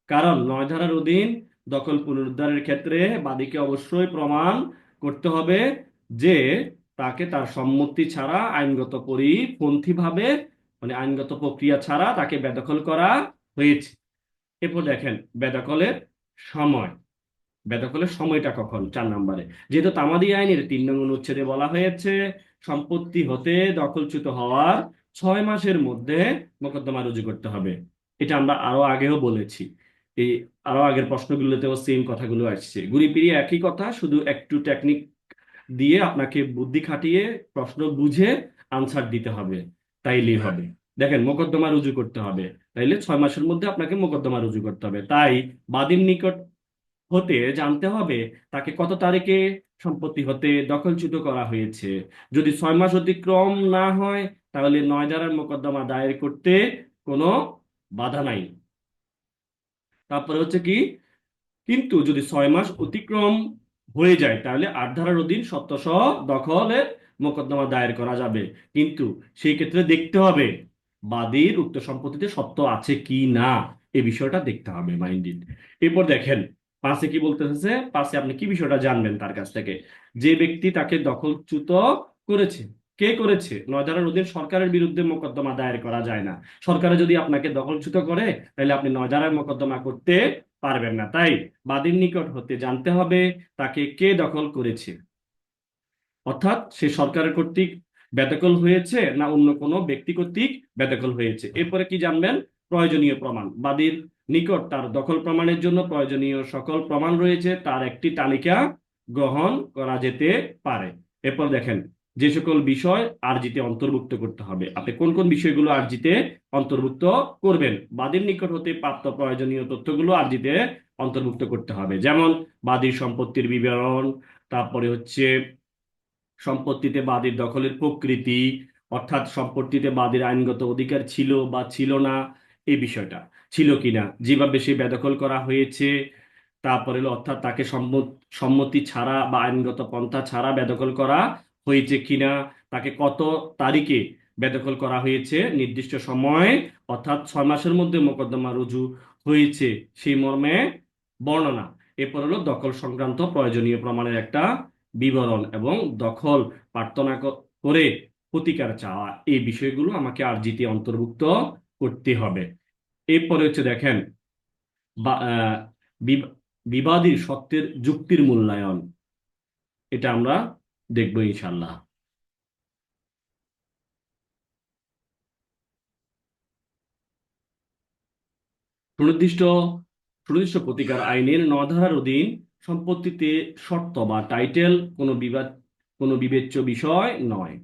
কারণ 9 ধারার অধীন দখল পুনরুদ্ধারের ক্ষেত্রে বাদীকে অবশ্যই প্রমাণ করতে হবে যে তাকে তার সম্মতি ছাড়া আইনগত পরিপন্থী ভাবে, মানে আইনগত প্রক্রিয়া ছাড়া তাকে বেদখল করা হয়েছে। এরপর দেখেন বেদখলের সময়। বেদখলের সময়টা কখন, 4 নম্বরে যেহেতু তামাদি আইনের 3 নং অনুচ্ছেদে বলা হয়েছে সম্পত্তি হতে দখলচ্যুত হওয়ার 6 মাসের মধ্যে মোকদ্দমা রুজু করতে হবে। এটা আমরা আরো আগেও বলেছি, এই আরো আগের প্রশ্নগুলোতেও সেম কথাগুলো আসছে, ঘুরি ফিরিয়ে একই কথা, শুধু একটু টেকনিক দিয়ে আপনাকে বুদ্ধি খাটিয়ে প্রশ্ন বুঝে আনসার দিতে হবে, তাইলেই হবে। দেখেন মোকদ্দমা রুজু করতে হবে, তাইলে 6 মাসের মধ্যে আপনাকে মোকদ্দমা রুজু করতে হবে। তাই বাদীর নিকট হতে জানতে হবে তাকে কত তারিখে সম্পত্তি হতে দখলচ্যুত করা হয়েছে। যদি 6 মাস অতিক্রম না হয় তাহলে 9 ধারার মোকদ্দমা দায়ের করতে কোনো বাধা নাই। তারপরে হচ্ছে কি, কিন্তু যদি 6 মাস অতিক্রম হয়ে যায় তাহলে 8 ধারার অধীন সত্ত্বসহ দখলের মোকদ্দমা দায়ের করা যাবে, কিন্তু সেই ক্ষেত্রে দেখতে হবে বাদীর উক্ত সম্পত্তিতে সত্ত্ব আছে কি না, এই বিষয়টা দেখতে হবে মাইন্ডেড। এরপর দেখেন 5-এ কি বলতেছে। 5-এ আপনি কি বিষয়টা জানবেন তার কাছ থেকে, যে ব্যক্তি তাকে দখলচ্যুত করেছে, কে করেছে। 9 ধারার অধীন সরকারের বিরুদ্ধে মোকদ্দমা দায়ের করা যায় না। সরকারে যদি আপনাকে দখলচ্যুত করে তাহলে আপনি 9 ধারার মোকদ্দমা করতে পারবেন না। তাই বাদীর নিকট হতে জানতে হবে তাকে কে দখল করেছে, অর্থাৎ সে সরকারের কর্তৃক বেদখল হয়েছে না অন্য কোনো ব্যক্তি কর্তৃক বেদখল হয়েছে। এরপরে কি জানবেন, প্রয়োজনীয় প্রমাণ। বাদীর নিকট তার দখল প্রমাণের জন্য প্রয়োজনীয় সকল প্রমাণ রয়েছে তার একটি তালিকা গ্রহণ করা যেতে পারে। এরপর দেখেন যে সকল বিষয় আরজিতে অন্তর্ভুক্ত করতে হবে। আপনি কোন কোন বিষয়গুলো আরজিতে অন্তর্ভুক্ত করবেন, বাদীর নিকট হতে প্রাপ্ত প্রয়োজনীয় তথ্যগুলো আরজিতে অন্তর্ভুক্ত করতে হবে। যেমন বাদীর সম্পত্তির বিবরণ, তারপরে হচ্ছে সম্পত্তিতে বাদীর দখলের প্রকৃতি, অর্থাৎ সম্পত্তিতে বাদীর আইনগত অধিকার ছিল বা ছিল না, এই বিষয়টা ছিল কিনা, যেভাবে সে বেদখল করা হয়েছে। তারপরে হলো অর্থাৎ তাকে সম্মতি ছাড়া বা আইনগত পন্থা ছাড়া বেদখল করা হয়েছে কিনা, তাকে কত তারিখে বেদখল করা হয়েছে নির্দিষ্ট সময়, অর্থাৎ 6 মাসের মধ্যে মোকদ্দমা রুজু হয়েছে সেই মর্মে বর্ণনা। এরপর হলো দখল সংক্রান্ত প্রয়োজনীয় প্রমাণের একটা বিবরণ এবং দখল প্রার্থনা করে প্রতিকার চাওয়া, এই বিষয়গুলো আমাকে আরজিতে অন্তর্ভুক্ত করতে হবে। এরপরে হচ্ছে দেখেন বা- আহ, বিব- বিবাদীর সত্যের যুক্তির মূল্যায়ন, এটা আমরা দেখবো ইনশাল্লাহ। সুনির্দিষ্ট সুনির্দিষ্ট প্রতিকার আইনের 9 ধারার অধীন সম্পত্তিতে শর্ত বা টাইটেল কোনো বিবেচ্য বিষয় নয়।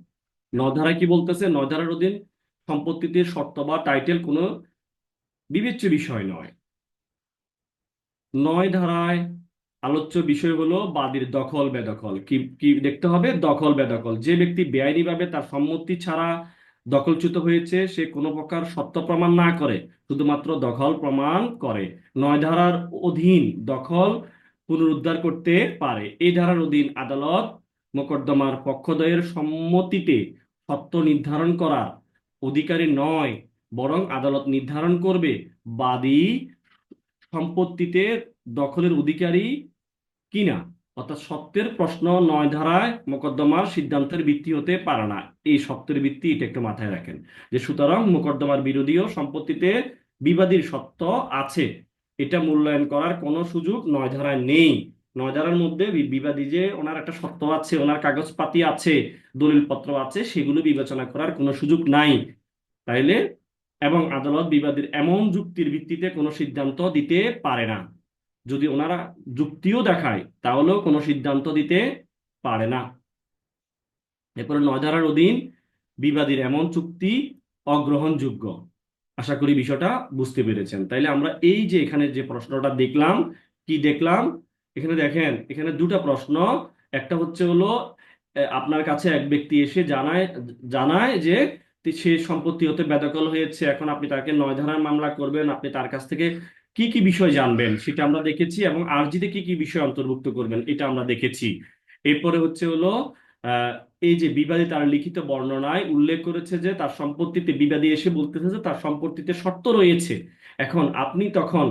9 ধারা কি বলতেছে, 9 ধারার অধীন সম্পত্তিতে শর্ত বা টাইটেল কোনো বিবেচ্য বিষয় নয়। 9 ধারায় আলোচ্য বিষয় হলো বাদীর দখল বেদখল। কি কি দেখতে হবে, দখল বেদখল। যে ব্যক্তি বেআইনিভাবে তার সম্মতি ছাড়া দখলচ্যুত হয়েছে সে কোনো প্রকার সত্য প্রমাণ না করে শুধুমাত্র দখল প্রমাণ করে 9 ধারার অধীন দখল পুনরুদ্ধার করতে পারে। এই ধারার অধীন আদালত মোকদ্দমার পক্ষদ্বয়ের সম্মতিতে সত্য নির্ধারণ করার অধিকারী নয়, বরং আদালত নির্ধারণ করবে বাদী সম্পত্তিতে দখলের অধিকারী কিনা। অর্থাৎ সত্যের প্রশ্ন 9 ধারায় মোকদ্দমার সিদ্ধান্তের ভিত্তি হতে পারে না। এই সত্যের ভিত্তি এটা একটু মাথায় রাখেন, যে সুতরাং মোকদ্দমার বিরোধীও সম্পত্তিতে বিবাদীর সত্য আছে এটা মূল্যায়ন করার কোনো সুযোগ 9 ধারায় নেই। নয় ধারার মধ্যে বিবাদী যে ওনার একটা সত্ত্ব আছে, ওনার কাগজপাতি আছে, দলিলপত্র আছে, সেগুলো বিবেচনা করার কোনো সুযোগ নাই। তাইলে এবং আদালত বিবাদীর এমন যুক্তির ভিত্তিতে কোনো সিদ্ধান্ত দিতে পারে না। যদি ওনারা যুক্তিও দেখায় তাহলেও কোনো সিদ্ধান্ত দিতে পারে না। এরপরে 9 ধারার অধীন বিবাদীর এমন চুক্তি অগ্রহণযোগ্য। আশা করি বিষয়টা বুঝতে পেরেছেন। তাইলে আমরা এই যে এখানে যে প্রশ্নটা দেখলাম, কি দেখলাম, এখানে দেখেন, এখানে দুটা প্রশ্ন। একটা হচ্ছে হলো আপনার কাছে এক ব্যক্তি এসে জানায় জানায় যে সে সম্পত্তি হতে বেদখল হয়েছে, এখন আপনি তাকে 9 ধারার মামলা করবেন, আপনি তার কাছ থেকে কি কি বিষয় জানবেন সেটা আমরা দেখেছি, এবং আর্জিতে কি কি বিষয় অন্তর্ভুক্ত করবেন এটা আমরা দেখেছি। এরপরে হচ্ছে হলো আহ এই যে বিবাদী তার লিখিত বর্ণনায় উল্লেখ করেছে যে তার সম্পত্তিতে, বিবাদী এসে বলতেছে যে তার সম্পত্তিতে শর্ত রয়েছে। এখন আপনি তখন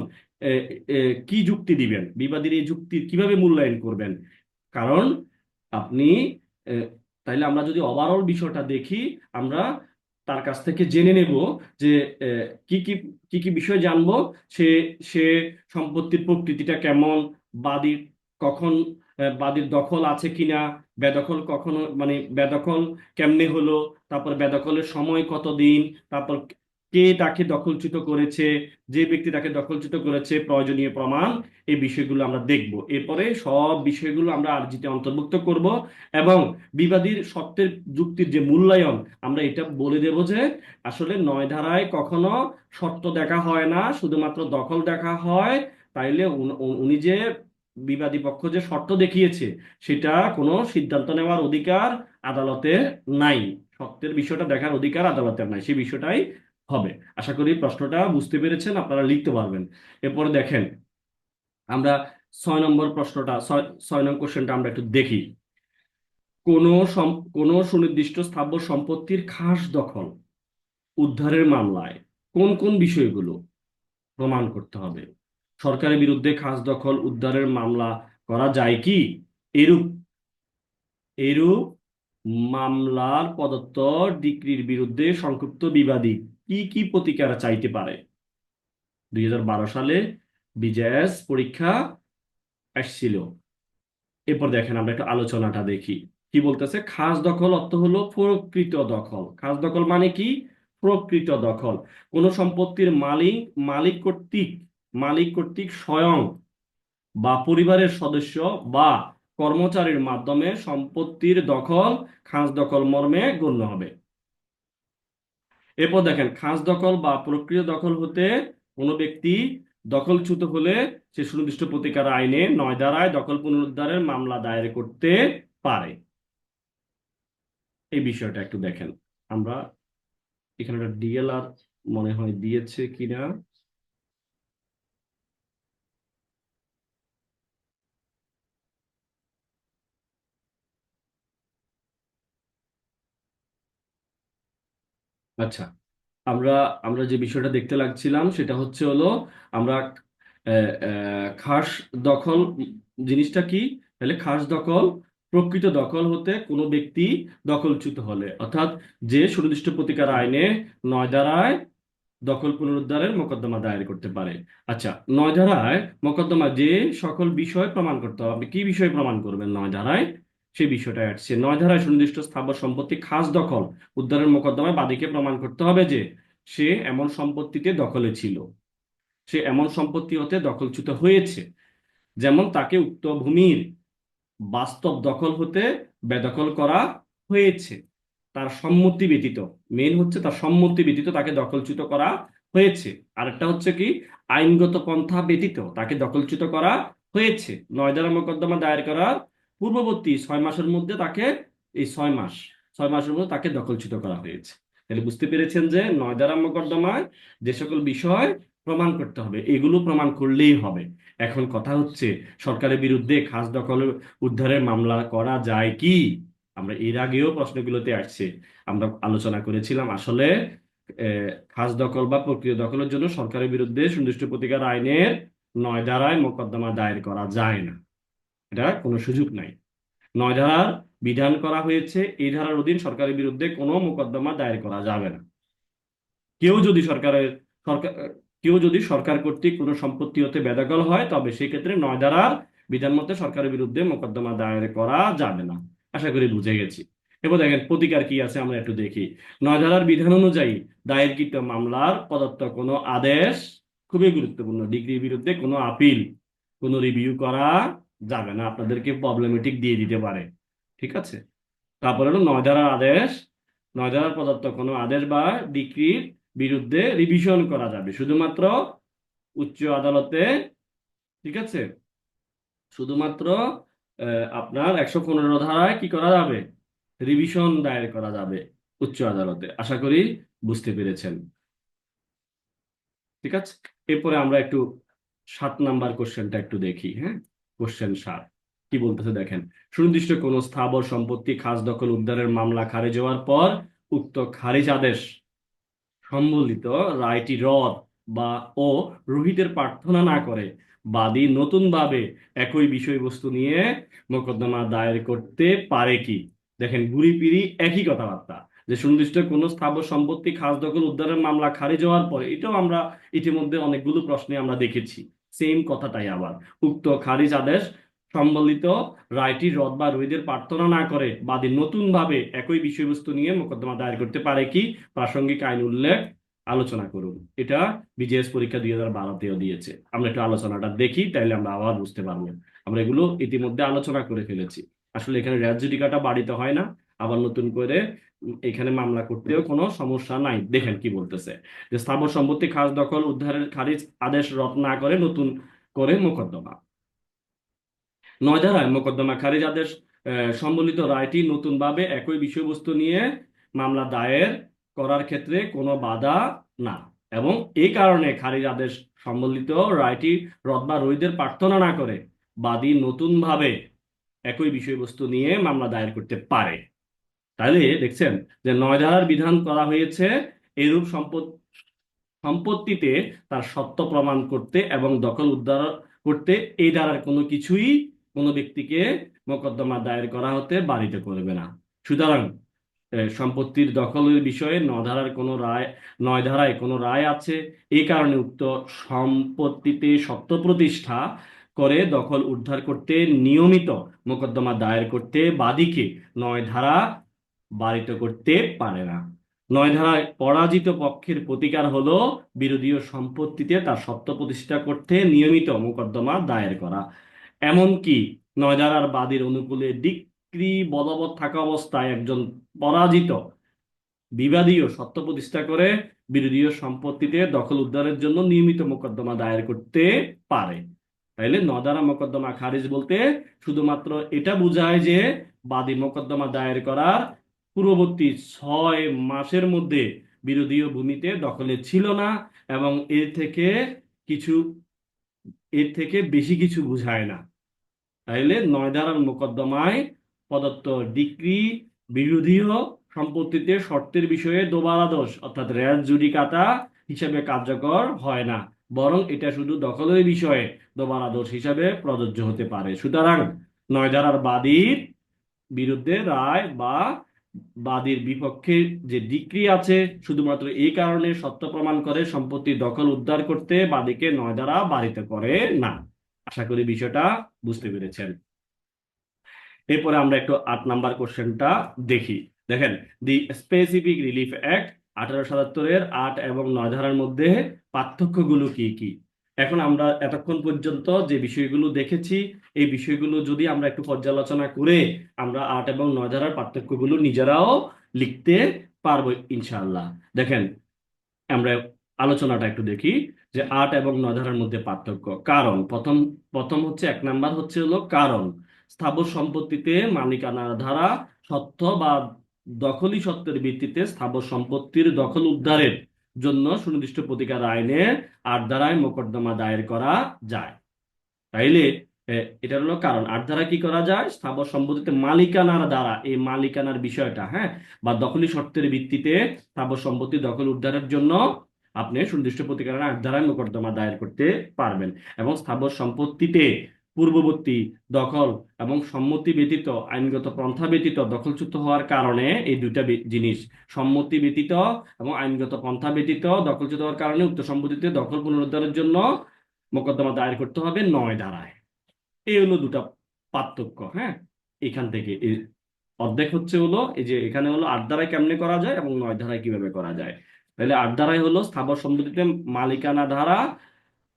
এ, এ, কি যুক্তি দিবেন, বিবাদীর এই যুক্তি কিভাবে মূল্যায়ন করবেন? কারণ আপনি এ, তাইলে আমরা যদি ওভারঅল বিষয়টা দেখি, আমরা তার কাছ থেকে জেনে নেব যে এ, কি কি কি কি বিষয় জানবো। সে সে সম্পত্তির প্রকৃতিটা কেমন, বাদীর কখন বাদীর দখল আছে কিনা, বেদখল কখনো মানে বেদখল কেমনে হলো, তারপর বেদখলের সময় কতদিন, তারপর কে তাকে দখলচ্যুত করেছে, যে ব্যক্তি তাকে দখলচ্যুত করেছে, প্রয়োজনীয় প্রমাণ, এই বিষয়গুলো আমরা দেখব। এরপরে সব বিষয়গুলো আমরা আর্জিতে অন্তর্ভুক্ত করব, এবং বিবাদীর সত্যের যুক্তির যে মূল্যায়ন, আমরা এটা বলে দেব যে আসলে 9 ধারায় কখনো শর্ত দেখা হয় না, শুধুমাত্র দখল দেখা হয়। তাইলে উনি যে বিবাদী পক্ষ যে শর্ত দেখিয়েছে সেটা কোনো সিদ্ধান্ত নেওয়ার অধিকার আদালতের নাই, সত্যের বিষয়টা দেখার অধিকার আদালতের নাই, সেই বিষয়টাই হবে। আশা করি প্রশ্নটা বুঝতে পেরেছেন, আপনারা লিখতে পারবেন। এরপরে দেখেন, আমরা 6 নম্বর প্রশ্নটা, 6 নং কোশ্চেনটা আমরা একটু দেখি। কোনো সুনির্দিষ্ট স্থাবর সম্পত্তির খাস দখল উদ্ধারের মামলায় কোন কোন বিষয়গুলো প্রমাণ করতে হবে? সরকারের বিরুদ্ধে খাস দখল উদ্ধারের মামলা করা যায় কি? এরূপ এরূপ মামলার প্রদত্ত ডিক্রির বিরুদ্ধে সংক্ষুব্ধ বিবাদী কি কি প্রতিকার চাইতে পারে? 2012 সালে বিজেএস পরীক্ষা আসছিল। এরপর দেখেন, আমরা একটু আলোচনাটা দেখি। কি বলতেছে, খাস দখল অর্থ হলো প্রকৃত দখল। খাস দখল মানে কি? প্রকৃত দখল। কোন সম্পত্তির মালিক কর্তৃক স্বয়ং বা পরিবারের সদস্য বা কর্মচারীর মাধ্যমে সম্পত্তির দখল খাস দখল মর্মে গণ্য হবে। এরপর দেখেন, খাস দখল বা প্রক্রিয়া দখল হতে কোনো ব্যক্তি দখলচ্যুত হলে সে সুনির্দিষ্ট প্রতিকার আইনে 9 ধারায় দখল পুনরুদ্ধারের মামলা দায়ের করতে পারে। এই বিষয়টা একটু দেখেন। আমরা এখানে একটা ডিএলআর মনে হয় দিয়েছে কিনা। আচ্ছা, আমরা আমরা যে বিষয়টা দেখতে লাগছিলাম সেটা হচ্ছে হলো, আমরা খাস দখল জিনিসটা কি। তাহলে খাস দখল প্রকৃত দখল হতে কোনো ব্যক্তি দখলচ্যুত হলে, অর্থাৎ যে সুনির্দিষ্ট প্রতিকার আইনে 9 ধারায় দখল পুনরুদ্ধারের মোকদ্দমা দায়ের করতে পারে। আচ্ছা, 9 ধারায় মোকদ্দমা যে সকল বিষয় প্রমাণ করতে হবে, আপনি কি বিষয় প্রমাণ করবেন 9 ধারায়, সেই বিষয়টা আসছে। 9 ধারায় সুনির্দিষ্ট স্থাবর সম্পত্তি খাস দখল উদ্ধারের মোকদ্দমায় বাদীকে প্রমাণ করতে হবে যে সে এমন সম্পত্তিতে দখলে ছিল, সে এমন সম্পত্তি হতে দখলচ্যুত হয়েছে, যেমন তাকে উক্ত ভূমির বাস্তব দখল হতে বেদখল করা হয়েছে, তার সম্মতি ব্যতীত। মেইন হচ্ছে তার সম্মতি ব্যতীত তাকে দখলচ্যুত করা হয়েছে। আরেকটা হচ্ছে কি, আইনগত পন্থা ব্যতীত তাকে দখলচ্যুত করা হয়েছে। 9 ধারা মোকদ্দমা দায়ের করার পূর্ববর্তী 6 মাসের মধ্যে তাকে, এই 6 মাসের মধ্যে তাকে দখলচ্যুত করা হয়েছে। তাহলে বুঝতে পেরেছেন যে 9 ধারা মোকদ্দমায় যে সকল বিষয় প্রমাণ করতে হবে এগুলো প্রমাণ করলেই হবে। এখন কথা হচ্ছে, সরকারের বিরুদ্ধে খাস দখল উদ্ধারের মামলা করা যায় কি? আমরা এর আগেও প্রশ্নগুলোতে আসছে, আমরা আলোচনা করেছিলাম আসলে খাস দখল বা প্রক্রিয়া দখলের জন্য সরকারের বিরুদ্ধে সুনির্দিষ্ট প্রতিকার আইনের 9 ধারায় মোকদ্দমা দায়ের করা যায় না, এটা কোনো সুযোগ নাই। 9 ধারার বিধান করা হয়েছে, এই ধারার অধীন সরকারের বিরুদ্ধে কোনো মোকদ্দমা দায়ের করা যাবে না। কেউ যদি সরকারের সরকার কেউ যদি সরকার কর্তৃক কোনো সম্পত্তি হতে বেদখল হয়, তবে সেক্ষেত্রে 9 ধারার বিধান মতে সরকারের বিরুদ্ধে মোকদ্দমা দায়ের করা যাবে না। আশা করি বুঝে গেছি। এবার দেখেন প্রতিকার কি আছে আমরা একটু দেখি। 9 ধারার বিধান অনুযায়ী দায়েরকৃত মামলার প্রদত্ত কোনো আদেশ, খুবই গুরুত্বপূর্ণ, ডিগ্রির বিরুদ্ধে কোনো আপিল, কোনো রিভিউ করা যাবে না, আপনাদেরকে প্রবলেমেটিক দিয়ে দিতে পারে। ঠিক আছে। তারপরে হলো 9 ধারার আদেশ, 9 ধারার প্রদত্ত কোনো আদেশ বা ডিক্রির বিরুদ্ধে রিভিশন করা যাবে শুধুমাত্র উচ্চ আদালতে। ঠিক আছে। শুধুমাত্র আপনার 115 ধারায় কি করা যাবে, রিভিশন দায়ের করা যাবে উচ্চ আদালতে। আশা করি বুঝতে পেরেছেন। ঠিক আছে। এরপরে আমরা একটু 7 নাম্বার কোশ্চেনটা একটু দেখি। হ্যাঁ, কোশ্চেন 7 কি বলতেছে দেখেন। সুনির্দিষ্ট কোন স্থাবর সম্পত্তি খাসদখল উদ্ধারের মামলা খারিজ হওয়ার পর উক্ত খারিজ আদেশ সম্বলিত রায়টি রদ বা ও রহিতের প্রার্থনা না করে বাদী নতুনভাবে একই বিষয়বস্তু নিয়ে মোকদ্দমা দায়ের করতে পারে কি। দেখেন গুড়িপিড়ি একই কথাবার্তা, যে সুনির্দিষ্ট কোনো স্থাবর সম্পত্তি খাসদখল উদ্ধারের মামলা খারিজ হওয়ার পরে, এটাও আমরা ইতিমধ্যে অনেকগুলো প্রশ্নে আমরা দেখেছি সেম কথাটাই আবার। উক্ত খারিজ আদেশ সম্বলিত রায়টি রদ বা রহিতের প্রার্থনা না করে বাদী নতুনভাবে একই বিষয়বস্তু নিয়ে মোকদ্দমা দায়ের করতে পারে কি, প্রাসঙ্গিক আইন উল্লেখ আলোচনা করুন। এটা বিজেএস পরীক্ষা 2012-তেও দিয়েছে। আমরা একটু আলোচনাটা দেখি, তাইলে আমরা আবার বুঝতে পারবো। আমরা এগুলো ইতিমধ্যে আলোচনা করে ফেলেছি। আসলে এখানে রেজ জুডিকাটা বাড়িতে হয় না, আবার নতুন করে এখানে মামলা করতেও কোনো সমস্যা নাই। দেখেন কি বলতেছে, যে স্থাবর সম্পত্তি খাস দখল উদ্ধারের খারিজ আদেশ রদ না করে নতুন করে মোকদ্দমা। 9 ধারায় মোকদ্দমা খারিজ আদেশ সম্বলিত রায়টি নতুনভাবে একই বিষয়বস্তু নিয়ে মামলা দায়ের করার ক্ষেত্রে কোনো বাধা না, এবং এই কারণে খারিজ আদেশ সম্বলিত রায়টি রদ বা রহিতের প্রার্থনা না করে বাদী নতুনভাবে একই বিষয়বস্তু নিয়ে মামলা দায়ের করতে পারে। তাহলে দেখছেন যে 9 ধারার বিধান করা হয়েছে এরূপ সম্পত্তিতে তার সত্য প্রমাণ করতে এবং দখল উদ্ধার করতে এই ধারার কোনো কিছুই কোনো ব্যক্তিকে মোকদ্দমা দায়ের করা হতে বাধিত করবে না। সুতরাং সম্পত্তির দখলের বিষয়ে 9 ধারায় কোনো রায় আছে, এই কারণে উক্ত সম্পত্তিতে সত্য প্রতিষ্ঠা করে দখল উদ্ধার করতে নিয়মিত মোকদ্দমা দায়ের করতে বাদীকে 9 ধারা বাধিত করতে পারে না। 9 ধারায় পরাজিত পক্ষের প্রতিকার হলো বিরোধী সম্পত্তিতে তার সত্য প্রতিষ্ঠা করতে নিয়মিত মোকদ্দমা দায়ের করা। এমনকি 9 ধারার বাদীর অনুকূলে ডিক্রি বলবৎ থাকা অবস্থায় একজন পরাজিত বিবাদীও সত্য প্রতিষ্ঠা করে বিরোধী সম্পত্তিতে দখল উদ্ধারের জন্য নিয়মিত মোকদ্দমা দায়ের করতে পারে। তাইলে 9 ধারা মোকদ্দমা খারিজ বলতে শুধুমাত্র এটা বোঝায় যে বাদী মোকদ্দমা দায়ের করার পূর্ববর্তী 6 মাসের মধ্যে বিরোধী ভূমিতে দখলে ছিল না, এবং কিছু এর থেকে বেশি কিছু বোঝায় না। তাইলে 9 ধারার মোকদ্দমায় প্রদত্ত ডিক্রি বিরোধীয় সম্পত্তিতে শর্তের বিষয়ে দোবারা দোষ অর্থাৎ রেজ জুডিকাটা হিসেবে কার্যকর হয় না, বরং এটা শুধু দখলের বিষয়ে দোবারা দোষ হিসাবে প্রযোজ্য হতে পারে। সুতরাং 9 ধারার বাদীর বিরুদ্ধে রায় বা বাদীর বিপক্ষে যে ডিক্রি আছে শুধুমাত্র এই কারণে সত্য প্রমাণ করে সম্পত্তি দখল উদ্ধার করতে বাদীকে 9 ধারা বাধিত করে না। আশা করি বিষয়টা বুঝতে পেরেছেন। এরপরে আমরা একটু 8 নাম্বার কোশ্চেনটা দেখি। দেখেন, দি স্পেসিফিক রিলিফ অ্যাক্ট 1877-এর 8 এবং 9 ধারার মধ্যে পার্থক্যগুলো কি কি। এখন আমরা এতক্ষণ পর্যন্ত যে বিষয়গুলো দেখেছি, এই বিষয়গুলো যদি আমরা একটু পর্যালোচনা করে আমরা 8 এবং 9 ধারার পার্থক্যগুলো নিজেরাও লিখতে পারবো ইনশাআল্লাহ। দেখেন, আমরা আলোচনাটা একটু দেখি যে 8 এবং 9 ধারার মধ্যে পার্থক্য। কারণ প্রথম প্রথম হচ্ছে 1 নাম্বার হচ্ছে হলো কারণ। স্থাবর সম্পত্তিতে মালিকানা ধারা সত্ত্ব বা দখলি সত্ত্বের ভিত্তিতে স্থাবর সম্পত্তির দখল উদ্ধারের জন্য সুনির্দিষ্ট প্রতিকার আইনে 8 ধারায় মোকদ্দমা দায়ের করা যায়। তাইলে এটা হলো কারণ। 8 ধারা কি করা যায়, স্থাবর সম্পত্তিতে মালিকানার দ্বারা, এই মালিকানার বিষয়টা, হ্যাঁ, বা দখলি শর্তের ভিত্তিতে স্থাবর সম্পত্তি দখল উদ্ধারের জন্য আপনি সুনির্দিষ্ট প্রতিকার 8 ধারায় মোকদ্দমা দায়ের করতে পারবেন। এবং স্থাবর সম্পত্তিতে পূর্ববর্তী দখল এবং সম্মতি ব্যতীত আইনগত পন্থা ব্যতীত দখলচ্যুত হওয়ার কারণে, এই দুইটা জিনিস, সম্মতি ব্যতীত এবং আইনগত পন্থা ব্যতীত দখলচ্যুত হওয়ার কারণে উক্ত সম্পত্তিতে দখল পুনরুদ্ধারের জন্য মোকদ্দমা দায়ের করতে হবে 9 ধারায়। এই হলো দুটা পার্থক্য। হ্যাঁ, এখান থেকে অর্ধেক হচ্ছে হলো এই যে এখানে হলো 8 ধারায় কেমনে করা যায় এবং 9 ধারায় কিভাবে করা যায়। তাহলে 8 ধারায় হলো স্থাবর সম্পত্তিতে মালিকানা ধারা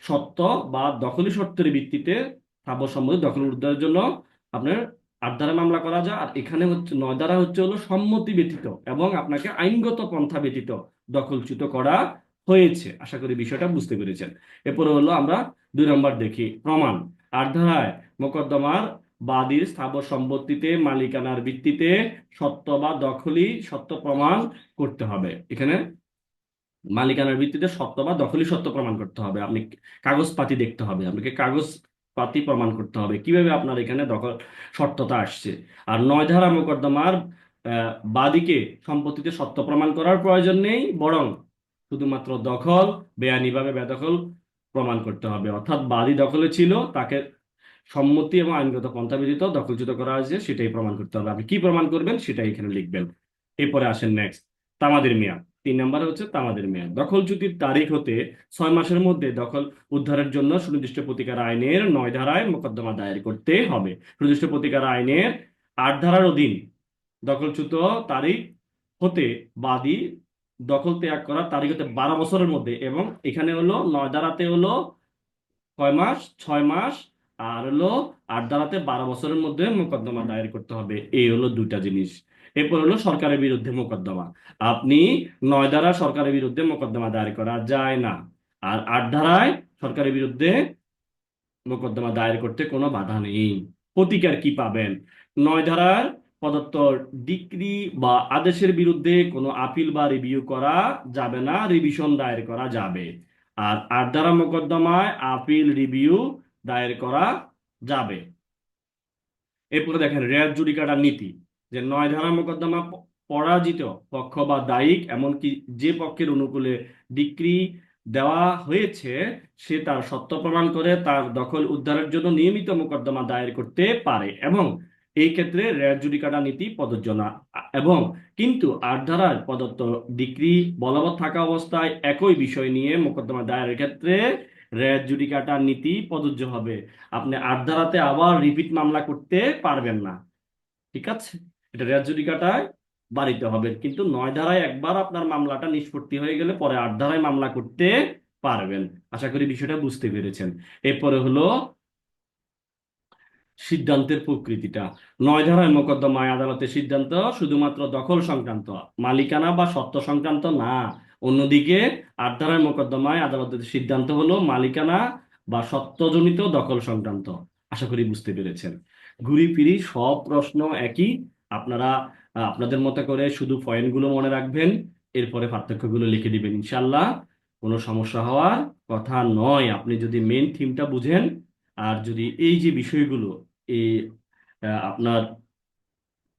সত্ত্ব বা দখলি শর্তের ভিত্তিতে স্থাবর সম্পত্তি দখল উদ্ধারের জন্য আপনার 8 ধারা মামলা করা যায়। আর এখানে হচ্ছে 9 ধারা হচ্ছে হলো সম্মতি ব্যতীত এবং আপনাকে আইনগত পন্থা ব্যতীত দখলচ্যুত করা হয়েছে। আশা করি বিষয়টা বুঝতে পেরেছেন। এরপরে হলো আমরা 2 নম্বর দেখি, প্রমাণ। 8 ধারায় মোকদ্দমার বাদীর স্থাবর সম্পত্তিতে মালিকানার ভিত্তিতে সত্ত্ব বা দখলি সত্ত্ব প্রমাণ করতে হবে। এখানে মালিকানার ভিত্তিতে সত্ত্ব বা দখলি সত্ত্ব প্রমাণ করতে হবে। আপনি কাগজপাতি দেখতে হবে, আপনাকে কাগজপাতি প্রমাণ করতে হবে কিভাবে আপনার এখানে দখল সত্যতা আসছে। আর 9 ধারা মোকদ্দমার বাদীকে সম্পত্তিতে সত্ত্ব প্রমাণ করার প্রয়োজন নেই, বরং শুধুমাত্র দখল, বেআইনিভাবে বেদখল প্রমাণ করতে হবে। অর্থাৎ বাদী দখলে ছিল, তাকে সম্মতি এবং আইনগত পন্থা ব্যতীত দখলচ্যুত করা হয়েছে, সেটাই প্রমাণ করতে হবে। আপনি কি প্রমাণ করবেন সেটাই এখানে লিখবেন। এরপরে আসেন নেক্সট, তামাদির মেয়াদ। 3 নম্বরে হচ্ছে তামাদির মেয়াদ। দখলচ্যুতির তারিখ হতে 6 মাসের মধ্যে দখল উদ্ধারের জন্য সুনির্দিষ্ট প্রতিকার আইনের 9 ধারায় মোকদ্দমা দায়ের করতে হবে। সুনির্দিষ্ট প্রতিকার আইনের 8 ধারার অধীন দখলচ্যুত তারিখ হতে বাদী দখল ত্যাগ করার তারিখ হতে 12 বছরের মধ্যে, এবং এখানে হলো 9 ধারাতে হলো কয় মাস, 6 মাস, আর হলো 8 ধারাতে 12 বছরের মধ্যে মোকদ্দমা দায়ের করতে হবে। এই হলো দুইটা জিনিস। এরপর হলো সরকারের বিরুদ্ধে মোকদ্দমা। আপনি 9 ধারা সরকারের বিরুদ্ধে মোকদ্দমা দায়ের করা যায় না, আর 8 ধারায় সরকারের বিরুদ্ধে মোকদ্দমা দায়ের করতে কোনো বাধা নেই। প্রতিকার কি পাবেন? 9 ধারার প্রদত্ত ডিক্রি বা আদেশের বিরুদ্ধে কোনো আপিল বা রিভিউ করা যাবে না, রিভিশন দায়ের করা যাবে। আর 8 ধারা মোকদ্দমায় আপিল রিভিউ দায়ের করা যাবে। এরপরে দেখেন রেয়ার জুডিকাটার নীতি, যে 9 ধারা মোকদ্দমা পরাজিত পক্ষ বা দায়িক, এমনকি যে পক্ষের অনুকূলে ডিক্রি দেওয়া হয়েছে, সে তার সত্য প্রমাণ করে তার দখল উদ্ধারের জন্য নিয়মিত মোকদ্দমা দায়ের করতে পারে, এবং এই ক্ষেত্রে রেয়ার জুডিকাটা নীতি প্রযোজ্য না। এবং কিন্তু 8 ধারার প্রদত্ত ডিক্রি বলবৎ থাকা অবস্থায় একই বিষয় নিয়ে মোকদ্দমা দায়েরের ক্ষেত্রে রেয়ার জুডিকাটার নীতি প্রযোজ্য হবে। আপনি 8 ধারাতে আবার রিপিট মামলা করতে পারবেন না, ঠিক আছে? এটা রেয়ার জুডিকাটায় বাড়িতে হবে, কিন্তু 9 ধারায় একবার আপনার মামলাটা নিষ্পত্তি হয়ে গেলে পরে 8 ধারায় মামলা করতে পারবেন। আশা করি বিষয়টা বুঝতে পেরেছেন। এরপরে হলো সিদ্ধান্তের প্রকৃতিটা। 9 ধারায় মোকদ্দমায় আদালতের সিদ্ধান্ত শুধুমাত্র দখল সংক্রান্ত, মালিকানা বা সত্ত্ব সংক্রান্ত না। অন্যদিকে 8 ধারায় মোকদ্দমায় আদালতের সিদ্ধান্ত হলো মালিকানা বা সত্ত্বজনিত দখল সংক্রান্ত। আশা করি বুঝতে পেরেছেন। ঘুরি ফিরি সব প্রশ্ন একই। আপনারা আপনাদের মতো করে শুধু পয়েন্টগুলো মনে রাখবেন, এরপরে পার্থক্যগুলো লিখে দিবেন ইনশাল্লাহ। কোনো সমস্যা হওয়ার কথা নয়, আপনি যদি মেন থিমটা বুঝেন, আর যদি এই যে বিষয়গুলো, এই আপনার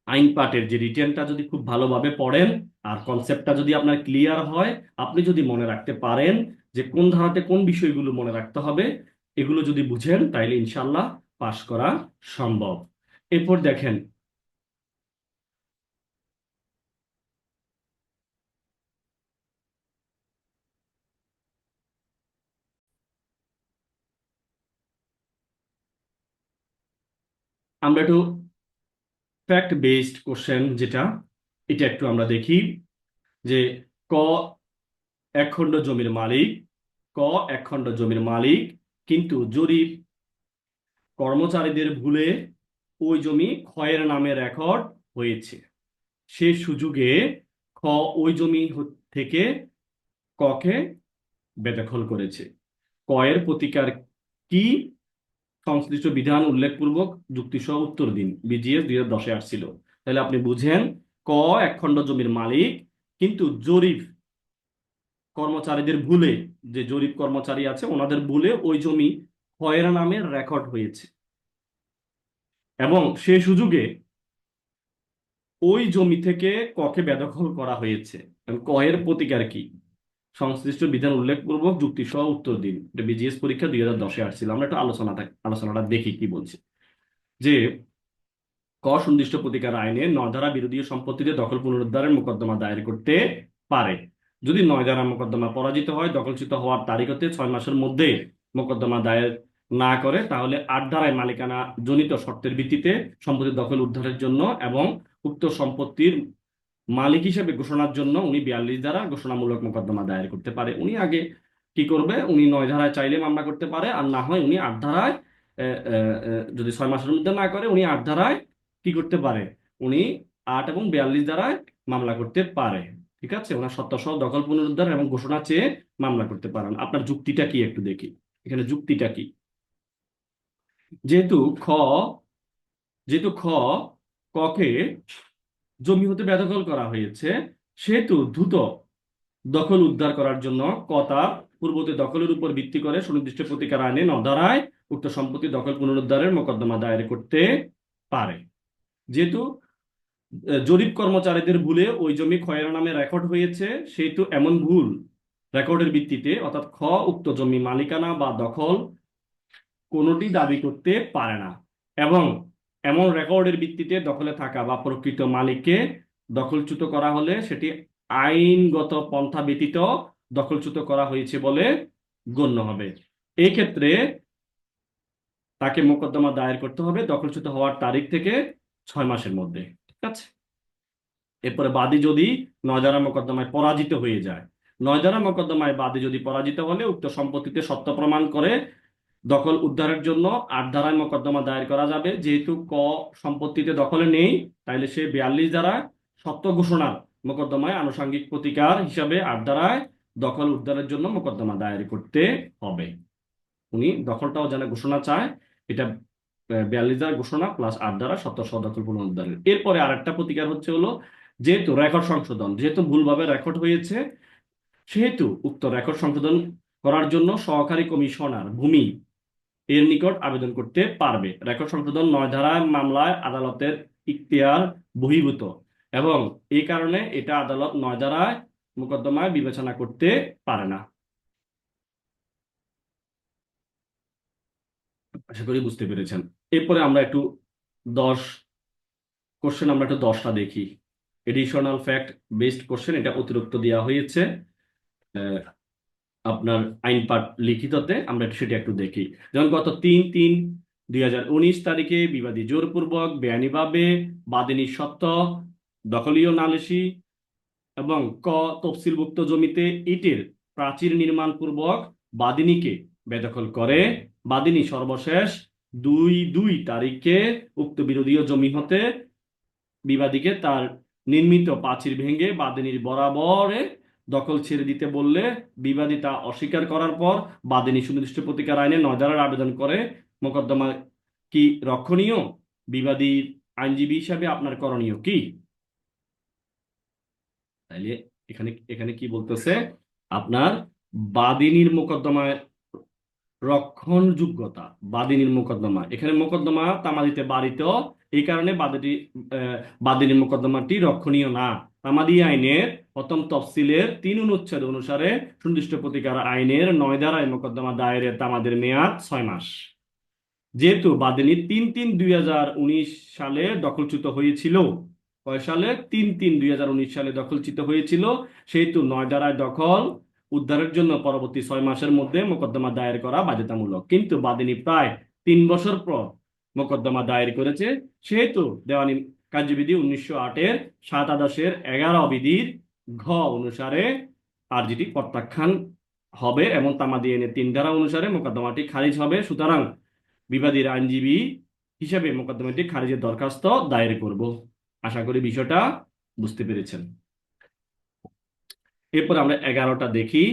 আইন পাঠের যে রিটেনটা যদি খুব ভালোভাবে পড়েন, আর কনসেপ্টটা যদি আপনার ক্লিয়ার হয়, আপনি যদি মনে রাখতে পারেন যে কোন ধারাতে কোন বিষয়গুলো মনে রাখতে হবে, এগুলো যদি বুঝেন, তাইলে ইনশাল্লাহ পাশ করা সম্ভব। এরপর দেখেন, আমরা একটু ফ্যাক্ট বেসড কোশ্চেন যেটা, এটা একটু আমরা দেখি। যে ক এক খণ্ড জমির মালিক, ক এক খণ্ড জমির মালিক, কিন্তু জরিপ কর্মচারীদের ভুলে ওই জমি ক্ষয়ের নামে রেকর্ড হয়েছে। সে সুযোগে খ ওই জমি থেকে ককে বেদখল করেছে। কয়ের প্রতিকার কি? সংশ্লিষ্ট বিধান উল্লেখপূর্বক যুক্তিসহ উত্তর দিন। বিজিএস 2010-এ আসছিল। তাহলে আপনি বুঝেন, ক এক খণ্ড জমির মালিক, কিন্তু জরিপ কর্মচারীদের ভুলে, যে জরিপ কর্মচারী আছে ওনাদের ভুলে ওই জমি ক্ষয়ের নামে রেকর্ড হয়েছে, এবং সে সুযোগে ওই জমি থেকে ককে বেদখল করা হয়েছে। কয়ের প্রতিকার কি? সংশ্লিষ্ট বিধান উল্লেখপূর্বক যুক্তি সহ উত্তর দিন। এটা বিজিএস পরীক্ষা 2010-এ আসছিল। আমরা একটু আলোচনাটা দেখি কি বলছে। যে ক সুনির্দিষ্ট প্রতিকার আইনে 9 ধারা বিরোধী সম্পত্তিতে দখল পুনরুদ্ধারের মোকদ্দমা দায়ের করতে পারে। যদি 9 ধারা মোকদ্দমা পরাজিত হয়, দখলচ্যুত হওয়ার তারিখ হতে 6 মাসের মধ্যে মোকদ্দমা দায়ের না করে তাহলে 8 ধারায় মালিকানা জনিত শর্তের ভিত্তিতে সম্পত্তি দখল উদ্ধারের জন্য এবং উক্ত সম্পত্তির মালিক হিসেবে ঘোষণার জন্য উনি 42 ধারা ঘোষণামূলক মোকদ্দমা দায়ের করতে পারে। উনি আগে কি করবে, উনি 9 ধারায় চাইলে মামলা করতে পারে, আর না হয় উনি 8 ধারায় যদি 6 মাসের মধ্যে না করে উনি 8 ধারায় কি করতে পারে, উনি 8 এবং 42 ধারায় মামলা করতে পারে। ঠিক আছে, ওনার সত্ত্বাসহ দখল পুনরুদ্ধার এবং ঘোষণা চেয়ে মামলা করতে পারেন। আপনার যুক্তিটা কি একটু দেখি, এখানে যুক্তিটা কি। যেহেতু খ যেহেতু ককে জমি হতে বেদখল করা হয়েছে, সেহেতু দ্রুত দখল উদ্ধার করার জন্য তার পূর্ববর্তী দখলের উপর ভিত্তি করে সুনির্দিষ্ট প্রতিকার আইনে 9 ধারায় উক্ত সম্পত্তি দখল পুনরুদ্ধারের মোকদ্দমা দায়ের করতে পারে। যেহেতু জরিপ কর্মচারীদের ভুলে ওই জমি ক্ষয়ের নামে রেকর্ড হয়েছে, সেহেতু এমন ভুল রেকর্ডের ভিত্তিতে অর্থাৎ উক্ত জমি মালিকানা বা দখল কোনোটি দাবি করতে পারে না, এবং এমন রেকর্ডের ভিত্তিতে দখলে থাকা বা প্রকৃত মালিককে দখলচ্যুত করা হলে সেটি আইনগত পন্থা ব্যতীত দখলচ্যুত করা হয়েছে বলে গণ্য হবে। এই ক্ষেত্রে তাকে মোকদ্দমা দায়ের করতে হবে দখলচ্যুত হওয়ার তারিখ থেকে 6 মাসের মধ্যে। ঠিক আছে, এরপরে বাদী যদি 9 ধারা মোকদ্দমায় পরাজিত হয়ে যায়, 9 ধারা মোকদ্দমায় বাদী যদি পরাজিত হলে উক্ত সম্পত্তিতে সত্য প্রমাণ করে দখল উদ্ধারের জন্য 8 ধারায় মোকদ্দমা দায়ের করা যাবে। যেহেতু সম্পত্তিতে দখলে নেই, তাইলে সে 42 ধারায় সত্য ঘোষণার মোকদ্দমায় আনুষঙ্গিক প্রতিকার হিসাবে 8 ধারায় দখল উদ্ধারের জন্য মোকদ্দমা দায়ের করতে হবে। উনি দখলটাও যেন ঘোষণা চায়, এটা 42 ধারা ঘোষণা প্লাস 8 ধারা সত্য দখল পুনরুদ্ধারের। এরপরে আরেকটা প্রতিকার হলো যেহেতু রেকর্ড সংশোধন, যেহেতু ভুলভাবে রেকর্ড হয়েছে, সেহেতু উক্ত রেকর্ড সংশোধন করার জন্য সহকারী কমিশনার ভূমি এর নিকট আবেদন করতে পারবে। রেকর্ড সংশোধন 9 ধারার মামলায় আদালতের ইখতিয়ার বহির্ভূত এবং এই কারণে এটা আদালত 9 ধারায় মোকদ্দমায় বিবেচনা করতে পারে না। আশা করি বুঝতে পেরেছেন। এরপরে আমরা একটু 10 কোশ্চেন আমরা একটু 10টা দেখি। এডিশনাল ফ্যাক্ট বেসড কোশ্চেন, এটা অতিরিক্ত দেওয়া হয়েছে আপনার আইন পাঠ লিখিততে, আমরা সেটা একটু দেখি। যেমন গত 3/3/2019 তারিখে বিবাদী জোরপূর্বক বেআইনিভাবে বাদিনী সত্ত্ব দখলীয় নালিশি এবং তফসিলভুক্ত জমিতে ইটের প্রাচীর নির্মাণ পূর্বক বাদিনীকে বেদখল করে বাদিনী সর্বশেষ 2/2 তারিখে উক্ত বিরোধীয় জমি হতে বিবাদীকে তার নির্মিত প্রাচীর ভেঙে বাদিনীর বরাবরে দখল ছেড়ে দিতে বললে বিবাদী তা অস্বীকার করার পর বাদিনী সুনির্দিষ্ট প্রতিকার আইনে 9 ধারার আবেদন করে। মোকদ্দমা কি রক্ষণীয়? বিবাদীর আইনজীবী হিসাবে আপনার করণীয় কি? তাইলে এখানে এখানে কি বলতেছে, আপনার বাদিনীর মোকদ্দমায় রক্ষণযোগ্যতা, বাদিনীর মোকদ্দমা, এখানে মোকদ্দমা তামাদিতে বাড়িত, এই কারণে বাদিনীর মোকদ্দমাটি রক্ষণীয় না। তামাদি আইনের প্রথম তফসিলের 3 অনুচ্ছেদ অনুসারে সুনির্দিষ্ট প্রতিকার আইনের 9 ধারায় মোকদ্দমা দায়েরের তামাদের মেয়াদ 6 মাস। যেহেতু বাদিনী 3/3/2019 সালে দখলচ্যুত হয়েছিল, কয় সালে? 3/3/2019 সালে দখলচ্যুত হয়েছিল, সেহেতু 9 ধারায় দখল উদ্ধারের জন্য পরবর্তী 6 মাসের মধ্যে মোকদ্দমা দায়ের করা বাধ্যতামূলক। কিন্তু বাদিনী প্রায় 3 বছর পর মোকদ্দমা দায়ের করেছে, সেহেতু দেওয়ানি কার্যবিধি 1908-এর 7 আদেশের 11 বিধির ঘ অনুসারে আর্জিটি প্রত্যাখ্যান হবে এবং তামাদি আইনের 3 ধারা অনুসারে মোকদ্দমাটি খারিজ হবে। সুতরাং বিবাদীর আইনজীবী হিসেবে মোকদ্দমাটি খারিজের দরখাস্ত দায়ের করব। আশা করি বিষয়টা বুঝতে পেরেছেন। এরপর আমরা 11টা দেখি,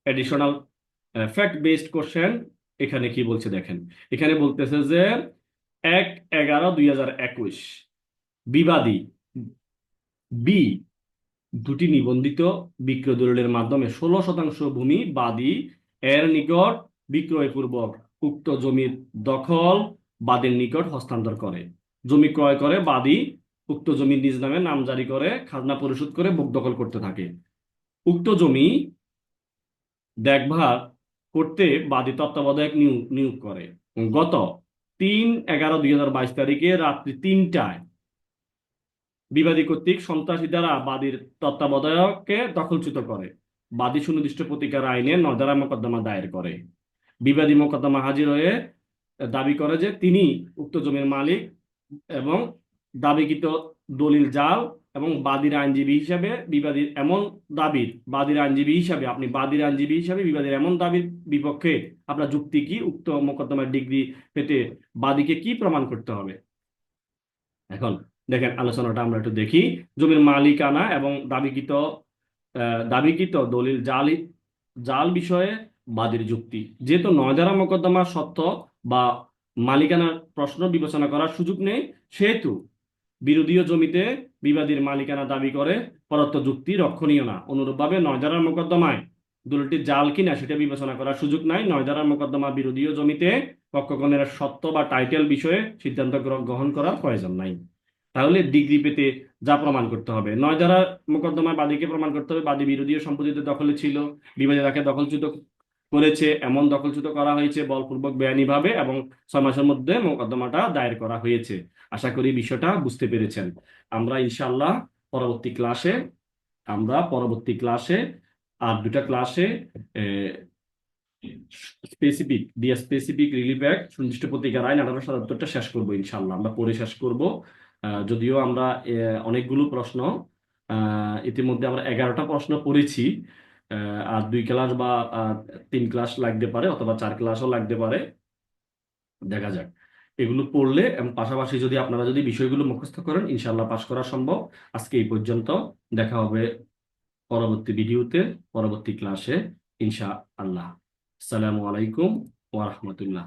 এডিশনাল ফ্যাক্ট বেসড কোশ্চেন। এখানে কি বলছে দেখেন, এখানে বলতেছে যে 1/11/2021 বিবাদী বি দুটি নিবন্ধিত বিক্রয় দলিলের মাধ্যমে 16% ভূমি বাদী এর নিকট বিক্রয়পূর্বক উক্ত জমির দখল বাদীর নিকট হস্তান্তর করে। জমি ক্রয় করে বাদী উক্ত জমির নিজ নামে নামজারি করে খাজনা পরিশোধ করে বুক দখল করতে থাকে। উক্ত জমি দেখভাল করতে বাদী তত্ত্বাবধায়ক নিয়োগ করে। গত 3/11/2022 তারিখে রাত্রি 3টায় বিবাদী কর্তৃক সন্ত্রাসী দ্বারা বাদীর তত্ত্বাবধায়ককে দখলচ্যুত করে। বাদী সুনির্দিষ্ট প্রতিকার আইনে 9 ধারায় মোকদ্দমা দায়ের করে। বিবাদী মোকদ্দমা হাজির হয়ে দাবি করে যে তিনি উক্ত জমির মালিক এবং দাবিকৃত দলিল জাল এবং বাদীর আইনজীবী হিসাবে বিবাদীর এমন দাবির বাদীর আইনজীবী হিসাবে আপনি বাদীর আইনজীবী হিসাবে বিবাদীর এমন দাবির বিপক্ষে আপনার যুক্তি কি, উক্ত মোকদ্দমার ডিগ্রি পেতে বাদীকে কি প্রমাণ করতে হবে। এখন দেখেন আলোচনাটা আমরা একটু দেখি। জমির মালিকানা এবং দাবিকৃত দলিল জাল জাল বিষয়ে বাদীর যুক্তি। যেহেতু ৯ ধারা মোকদ্দমার সত্য বা মালিকানার প্রশ্ন বিবেচনা করার সুযোগ নেই, সেহেতু বিরোধীয় জমিতে বিবাদীর মালিকানা দাবি করে পরোক্ত যুক্তি রক্ষণীয় না। অনুরূপভাবে ৯ ধারার মোকদ্দমায় দলিলটি জাল কিনা সেটা বিবেচনা করার সুযোগ নাই। ৯ ধারার মোকদ্দমা বিরোধীয় জমিতে পক্ষগণের সত্য বা টাইটেল বিষয়ে সিদ্ধান্ত গ্রহণ করার প্রয়োজন নাই। তাহলে ডিগ্রি পেতে যা প্রমাণ করতে হবে, ৯ ধারার মোকদ্দমায় বাদীকে প্রমাণ করতে হবে বাদী বিরোধীয় সম্পত্তিতে দখলে ছিল, বিবাদী তাকে দখলচ্যুত করেছে, এমন দখলচ্যুত করা হয়েছে বলপূর্বক বেআইনিভাবে এবং ৬ মাসের মধ্যে মোকদ্দমাটা দায়ের করা হয়েছে। আশা করি বিষয়টা বুঝতে পেরেছেন। আমরা ইনশাআল্লাহ পরবর্তী ক্লাসে আর দুটা ক্লাসে স্পেসিফিক রিলিফ অ্যাক্ট, সুনির্দিষ্ট প্রতিকার আইন 1877টা শেষ করবো ইনশাআল্লাহ, আমরা পড়ে শেষ করব। যদিও আমরা অনেকগুলো প্রশ্ন ইতিমধ্যে আমরা 11টা প্রশ্ন পড়েছি, আর 2 ক্লাস বা 3 ক্লাস লাগতে পারে অথবা 4 ক্লাসও লাগতে পারে, দেখা যাক। এগুলো পড়লে এবং পাশাপাশি যদি আপনারা যদি বিষয়গুলো মুখস্থ করেন ইনশাআল্লাহ পাশ করা সম্ভব। আজকে এই পর্যন্ত, দেখা হবে পরবর্তী ভিডিওতে, পরবর্তী ক্লাসে ইনশাআল্লাহ। আসসালামু আলাইকুম ওয়া রাহমাতুল্লাহ।